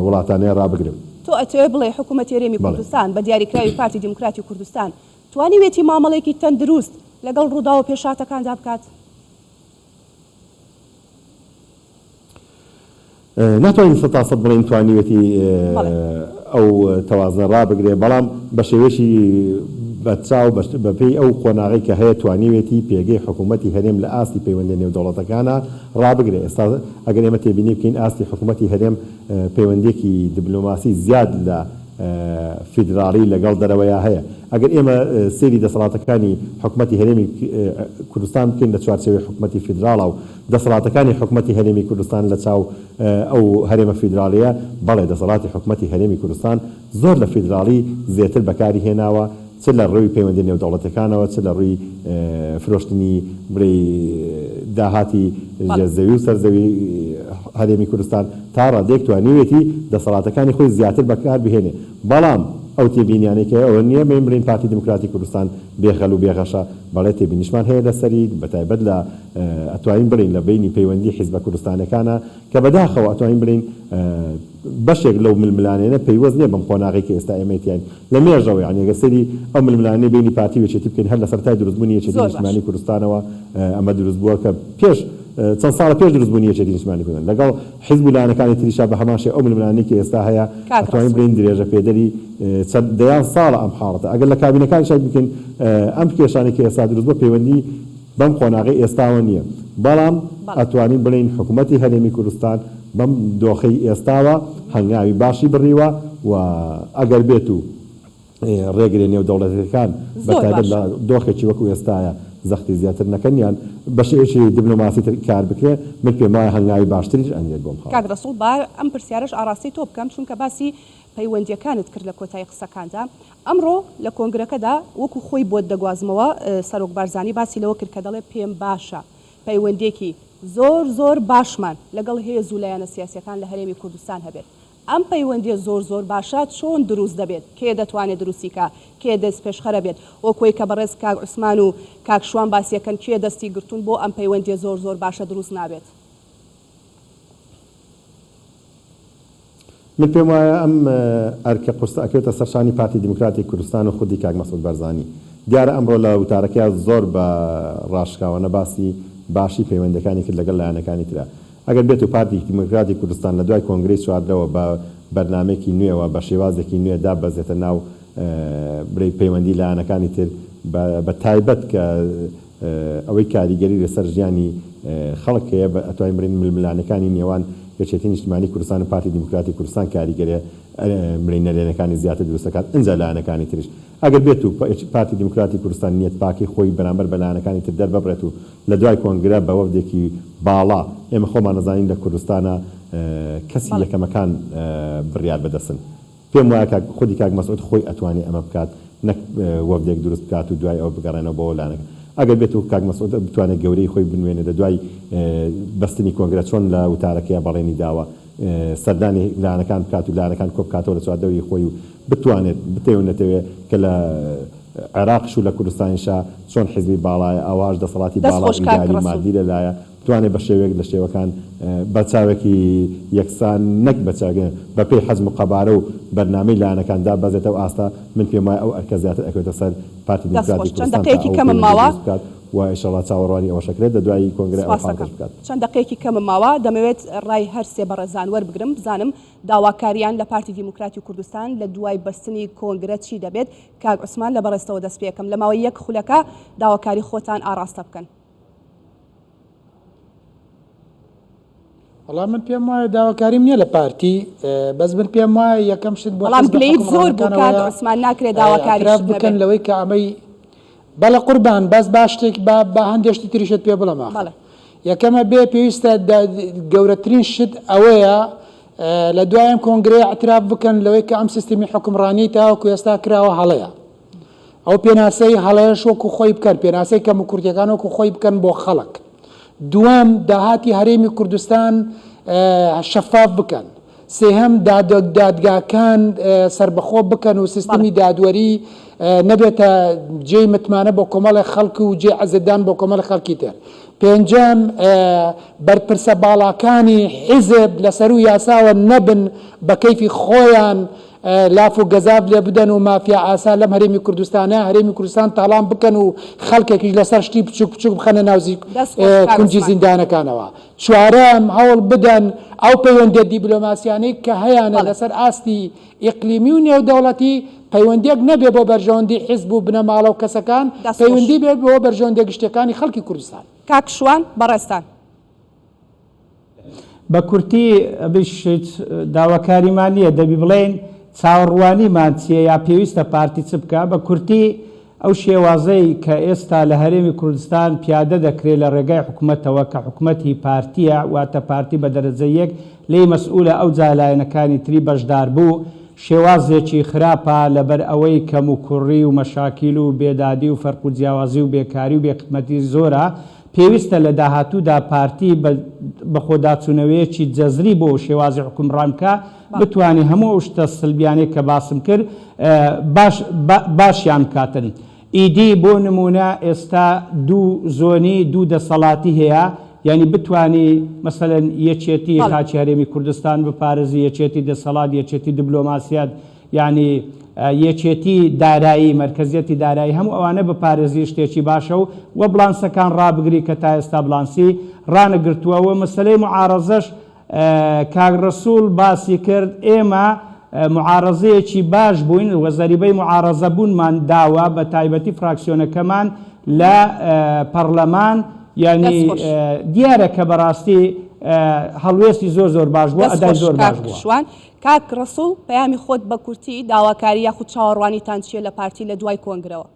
وڵاتانەیە ڕابگرن تۆ ئەتەوێ بڵێ حکوومەتی هەرێمی کوردستان بە دیاریکراوی پارتی دیموکراتی کوردستان توانیوێتی مامەڵێکی تەندروست لەگەڵ ڕوودا و پێشاتەکاندا بکات ناتوانین 100% بڵین توانیوێتی ئەو تەوازنە ڕابگرێ بەڵام بە شێوەیەکی بەچاو بەپێی ئەو خۆناغی کە هەیە توانیوێتی پێگەی حکوومەتی هەرێم لە ئاستی پەیوەندی نێودەوڵەتەکانە ڕابگرێ ئێستا ئەگەر ئێمە تێبینی بکەین ئاستی حکوومەتی هەرێم پەیوەندێکی دیبلۆماسی زیاد لە فیدراڵی لەگەڵ دەرەوەیە هەیە ئەگەر ئێمە سێری دەسەڵاتەکانی حکوومەتی هەرێمی کوردستان بکەین لە چوارچێوەی حکوومەتی فیدراڵە و دەسەڵاتەکانی حکوومەتی هەرێمی کوردستان لە چاو ئەو هەرێمە فیدراڵیە بەڵێ دەسەڵاتی حکوومەتی هەرێمی کوردستان زۆر لە فیدراڵی زیاتر بەکاری هێناوە چ لە ڕووی پەیوەندی نێودەوڵەتەکانەوە چ لە ڕووی فرۆشتنی بڵێ داهاتی زەوی و سەرزەوی هەرێمی کوردستان تا ڕادێک توانیوێتی دەسەڵاتەکانی خۆی زیاتر بەکار بهێنێ بەڵام ئەو تێبینیانێکە ئەوە نییە بڵین پارتی دیموکراتی کوردستان بێخەل و بێغەشە بەڵێ تێبینیشمان هەیە لەسەری بەتایبەت لە ئەتوانین بڵین لە بینی پەیوەندی حیزبە کوردستانەکانە کە بەداخەوە ئەتوانین بڵین بەشێک لەو ململانێنە پەیوەست نییە بەم خۆناغی کە ئێستا ئێمەتیان لە مێژەوە یعنی ئەگەر سەری ئەو ململانەی بینی پارتی وێچێتی بکەین هەر لە سەرەتای دروستبوونی یەکێتی نیشتیمانی کوردستانەوە ئەمە دروست بووە کە پێش چەند ساڵە پێش دروستبوونی یەکێتی نیشتیمانی کوردستان لەگەڵ حیزب و لایەنەکانی تریشا بە هەمان شێوە ئەو ململانەی کە ئێستا هەیە ئەتوانین بڵین درێژە پێدەری چەند دەیان ساڵە ئەم حاڵەتە ئەگەر لە کابینەکانی شاید بکەین ئەم کێشانێکی کە ئێستا دروست بووە پەیوەندی بەم خۆناغی ئێستاوە نییە بەڵام ئەتوانین بڵین حکوومەتی هەرێمی کوردستان بەم دۆخەی ئێستاوە هەنگاوی باشی بڕیوە و ئەگەر بێت و ڕێگرێ نێودەوڵەتەکان بەتایبەت لە دۆخێکی وەکو ئێستایە زەختی زیاتر نەکەنیان بەشێکی دیبلۆماسی کار بکرێت من پێم وایە هەنگاوی باشتریش ئەنجێت بۆم کاک ڕەسوڵ با ئەم پرسیارەش ئاراستی تۆ بکەم چونکە باسی پەیوەندیەکانت کرد لە کۆتایی قسەکاندا ئەمڕۆ لە کۆنگرەکەدا وەکو خۆی بۆت دەگوازمەوە سەرۆک بارزانی باسی لەوە کرد کە دەڵێ پێم باشە پەیوەندێکی زۆر باشمان لەگەڵ هێز و لایەنە سیاسیەکان لە هەرێمی کوردستان هەبێت ئەم پەیوەندیە زۆر باشە چۆن دروست دەبێت کێ دەتوانێت دروستیکە کێ دەست پێشخەرە بێت وەکۆی کە بەڕێز کاک عوسمان و کاک شوان باسیەکەن کێ دەستی گرتوون بۆ ئەم پەیوەندیە زۆر باشە دروست نابێت من پێم وایە ئەم ئەرکە قورسە ئەکەوێتە سەرشانی پارتی دیموکراتی کوردستان و خودی کاک مەسعود بارزانی دیارە ئەمڕۆ لە وتارەکەیان زۆر بە ڕاشکاوانە باسی باشی پەیوەندەکانی کرد لەگەڵ لایەنەکانی ترە ئەگەر بێت و پارتی دیموکراتی کوردستان لە دوای کۆنگرەی چواردەوە بە بەرنامەیەکی نوێەوە بە شێوازێکی نوێ دابەزێتە ناو برەی پەیوەندی لایەنەکانی تر بە تایبەت کە ئەوەی کاریگەری لەسەر ژیانی خەڵک هەیە بە ئەتوانین برین ململانەکانی نێوان یەکێتی نیشتیمانی کوردستان و پارتی دیموکراتی کوردستان کاریگەریە برینەرێنەکانی زیاتر دروستەکات ئەنجا لایەنەکانی تریش ئەگەر بێت و پارتی دیموکراتی کوردستان نیەت پاکی خۆی بەرامبەر بە لایەنەکانی تر دەرببڕێت و لە دوای کۆنگرە بە وەفدێکی باڵا ئێمە خۆمان نەزانین لە کوردستانە کەسی یەکەمەکان بڕیار بەدەستن پێم وایە خودی کاک مەسعود خۆی ئەتوانێت ئەمە بکات نەک وەفدێک دروست بکات و دوای ئەوە بگەڕێنەوە بۆ لایەنەکە ئەگەر بێت و کاک مەسعود بتوانێت گەورەی خۆی بنوێنێ لە دوای بەستنی کۆنگرە چۆن لە وتارەکەی بەڵێنی داوە سەردانی لایەنەکان بکات و لایەنەکان کۆ بکاتەوە لە چواردەوری خۆی و بتوانێت بتێونێتەوە کە لە عێراقش و لە کوردستانیشا چۆن حیزبی باڵایە ئەوەش دەسەڵاتی باڵا ئیداری مادی لەلایە بتوانێت بە شێوەیەک لە شێوەکان بە چاوێکی یەکسان نەک بە چاگەن بە پێی حەزم و قەبارە و بەرنامەی لایەنەکاندا بەزێتەوە ئاستا من پێم وایە ئەو ئەرکە زیاتر ئەکەوێتە سەر پارتی دیموکراتی کوردستان و ئینشاءڵڵا چاوەڕوانی ئەوە شەکرێت لە دوای کۆنگرە ئەو خاڵگەش بکات. چەند دقەیەکی کەمم ماوە دەمەوێت ڕای هەر سێ بەڕێزان وەربگرم بزانم داواکاریان لە پارتی دیموکراتی کوردستان لە دوای بەستنی کۆنگرە چی دەبێت کاک عوسمان لە بەڕێستەوە دەست پێکەم لە ماوەی یەک خولەکە داواکاری خۆتان ئاراستە بکەن. وەڵام من پێم وایە داواکاریم نییە لە پارتی بەس من پێم وایە یەکەم شت بۆ بەڵام گلەیت زۆر بوو کاک عوسمان ناکرێت داواکاری بکەن لەوەی کە ئەمەی بەڵە قوربان بەس باشتێک بە هەندێشتی تریشت پێ بڵەما یەکەمە بێ پێویستە گەورەترین شت ئەوەیە لە دوایم کۆنگرەی اعتراف بکەن لەوەی کە ئەم سیستمی حکومڕانی تاوەکو ئێستا کراوە هەڵەیە ئەو پێناسەی هەڵەیەش وەکو خۆی بکەن پێناسەی کەم و کورتیەکان وەکو خۆی بکەن بۆ خەڵک دووەم داهاتی هەرێمی کوردستان شەفاف بکەن سێهەم دادگاکان سربەخۆ بکەن و سیستمی دادوەری نەبێتە جێی متمانە بۆ کۆمەڵی خەڵک و جێ عەزەدان بۆ کۆمەڵی خەڵکی تر پێنجەم بەرپرسە باڵاکانی حیزب لەسەر و یاساوە نەبن بە کەیفی خۆیان لاف و گەزاف لێ بدەن و مافیا ئاسا لەم هەرێمی کوردستانە هەرێمی کوردستان تاڵام بکەن و خەڵکێکیش لەسەر شتی بچوک بچوک بخەنە ناوزی کونجی زیندانەکانەوە چوارەم هەوڵ بدەن ئەو پەیوەندیە دیبلۆماسیانەی کە هەیەە لەسەر ئاستی ئیقلیمی و نێودەوڵەتی پەیوەندیەک نەبێ بۆ بەرژەوەندی حیزب و بنەماڵە و کەسەکان پەیوەندی بێ بۆ بەرژەوەندی گشتەکانی خەڵکی کوردستان. کاک شوان بەڕێستان بە کورتی بشت داواکاریمان نییە دەبی بڵێن چاوەڕوانیمان چیە یا پێویستە پارتی چ بکە بە کورتی ئەو شێوازەی کە ئێستا لە هەرێمی کوردستان پیادە دەکرێت لە ڕێگای حکوومەتەوە کە حکوومەتی پارتیە واتە پارتی بە دەرەجە یەک لێی مەسئولە ئەو جالایەنەکانی تری بەشدار بوو شێوازێکی خراپە لەبەر ئەوەی کەم و کوڕی و مەشاکیل و بێدادی و فەرق و جیاوازی و بێکاری و بێقمەتی زۆرە پێویستە لە داهاتوودا پارتی بە خۆداچوونەوەیەکی جەزری بۆ شێوازی حکومڕانکە بتوانێت هەموو شتە سلبیانەی کە باسم کرد باشیان کاتن. ئیدی بۆ نمونە ئێستا دوو زۆنی دوو دەسەڵاتی هەیە یعنی بتوانی مەسەلەن یەکێتی خاچی هەرێمی کوردستان بپارێزی یەکێتی دەسەڵات یەکێتی دیبلۆماسیات یعنی یەکێتی دارایی مرکزیەتی دارایی هەموو ئەوانە بپارێزی شتێکی باشە و وە بڵانسەکان ڕابگری کە تا ئێستا بڵانسی ڕانەگرتووەوە مەسەلەی معارەزەش کاک ڕەسوول باسی کرد ئێمە معارەزەیەکی باش بووین وەزەریبەی معارەزە بوونمان داوە بە تایبەتی فراکسیۆنەکەمان لە پەرلەمان یعنی دیارە کە بەڕاستی هەڵوێستی زۆر باش بووە ئەدای زۆر باش بووە. کاک ڕەسوول پەیامی خۆت بە کورتی داواکاری یاخود چاوەڕوانیتان چیە لە پارتی لە دوای کۆنگرەوە؟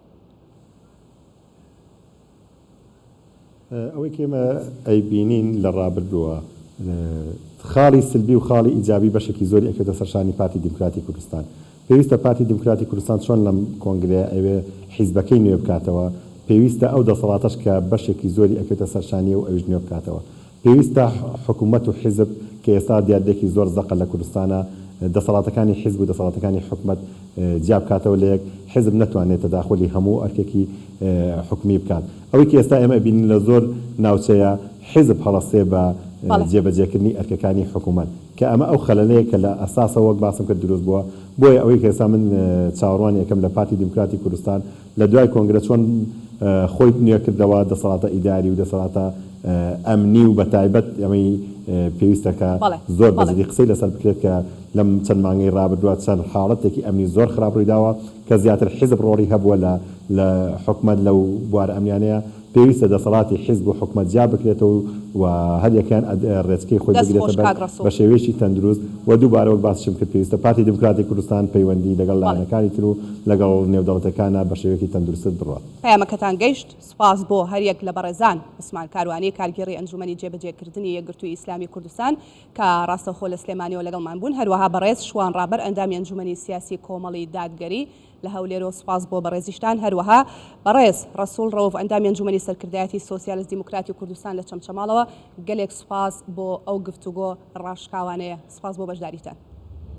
ئەوەی کێمە ئەیبینین لە ڕابردووە خاڵی سلبی و خاڵی ئیجابی بەشێکی زۆری ئەکەوتە سەرشانی پارتی دیموکراتی کوردستان پێویستە پارتی دیموکراتی کوردستان چۆن لەم کۆنگرەیە ئەوێ حیزبەکەی نوێ بکاتەوە پێویستە ئەو دەسەڵاتەش کە بەشێکی زۆری ئەکەوتە سەرشانی و ئەویش نوێ بکاتەوە پێویستە حکوومەت و حیزب کە ئێستا دیاردێکی زۆر زەقە لە کوردستانە دەسەڵاتەکانی حیزب و دەسەڵاتەکانی حکوومەت جیاب کاتەوە لە یەک حیزب نەتوانێت تەداخلی هەموو ئەرکێکی حکومی بکات ئەوەی کە ئێستا ئێمە بینین لە زۆر ناوچەیە حیزب هەڵەسێ بە جێبەجێکردنی ئەرکەکانی حکوومەت کە ئەمە ئەو خەلەلەیە کە لە ئەساسە وەک باسم کرد دروست بووە بۆیە ئەوەی کە ئێستا من چاوەڕوانی یەکەم لە پارتی دیموکراتی کوردستان لە دوای کۆنگرە چۆن خۆی نوێ کردەوە دەسەڵاتە ئیداری و دەسەڵاتە ئەمنی و بە تایبەت ئەمەی پێویستەکە زۆر بەزری قسەی لەسەر بکرێت کە لەم چەند مانگەی ڕابردووە چەند حاڵەتێکی ئەمنی زۆر خراپڕوویداوە کە زیاتر حیزب ڕۆڵی هەبووە لە حکومەت لەو بوارە ئەمنیانەیە پێویستە دەسەڵاتی حیزب و حکومەت جا بکرێتەوە و هەریەکیان ڕێچکەی خۆی بگرێتە بە شێوەیەکی تەندروست و دووبارە وەک باسشم کرد پێویستە پارتی دموکراتی کوردستان پەیوەندی لەگەڵ لایەنەکانی تر و لەگەڵ نێودەوڵەتەکانە بە شێوەیەکی تەندروست بڕوات. پەیامەکەتان گەیشت سوپاس بۆ هەریەک لە بەڕێزان عوسمان کاروانی کارگێڕی ئەنجومەنی جێبەجێکردنی یەکگرتووی ئیسلامی کوردستان کە ڕاستەوخۆ لە سلێمانیەوە لەگەڵمان بوون هەروەها بەڕێز شوان ڕابەر ئەندامی ئەنجومەنی سیاسی کۆمەڵی دادگەری لە هەولێرەوە سوپاس بۆ بەڕێزیشتان هەروەها بەڕێز ڕەسوول ڕەوف ئەندامی ئەنجومەنی سەرکردایەتی سۆسیالیست دیموکراتی کوردستان لە چەمچەماڵەوە گەلێک سوپاس بۆ ئەو گفتوگۆ ڕاشکاوانەیە سوپاس بۆ بەشداریتان.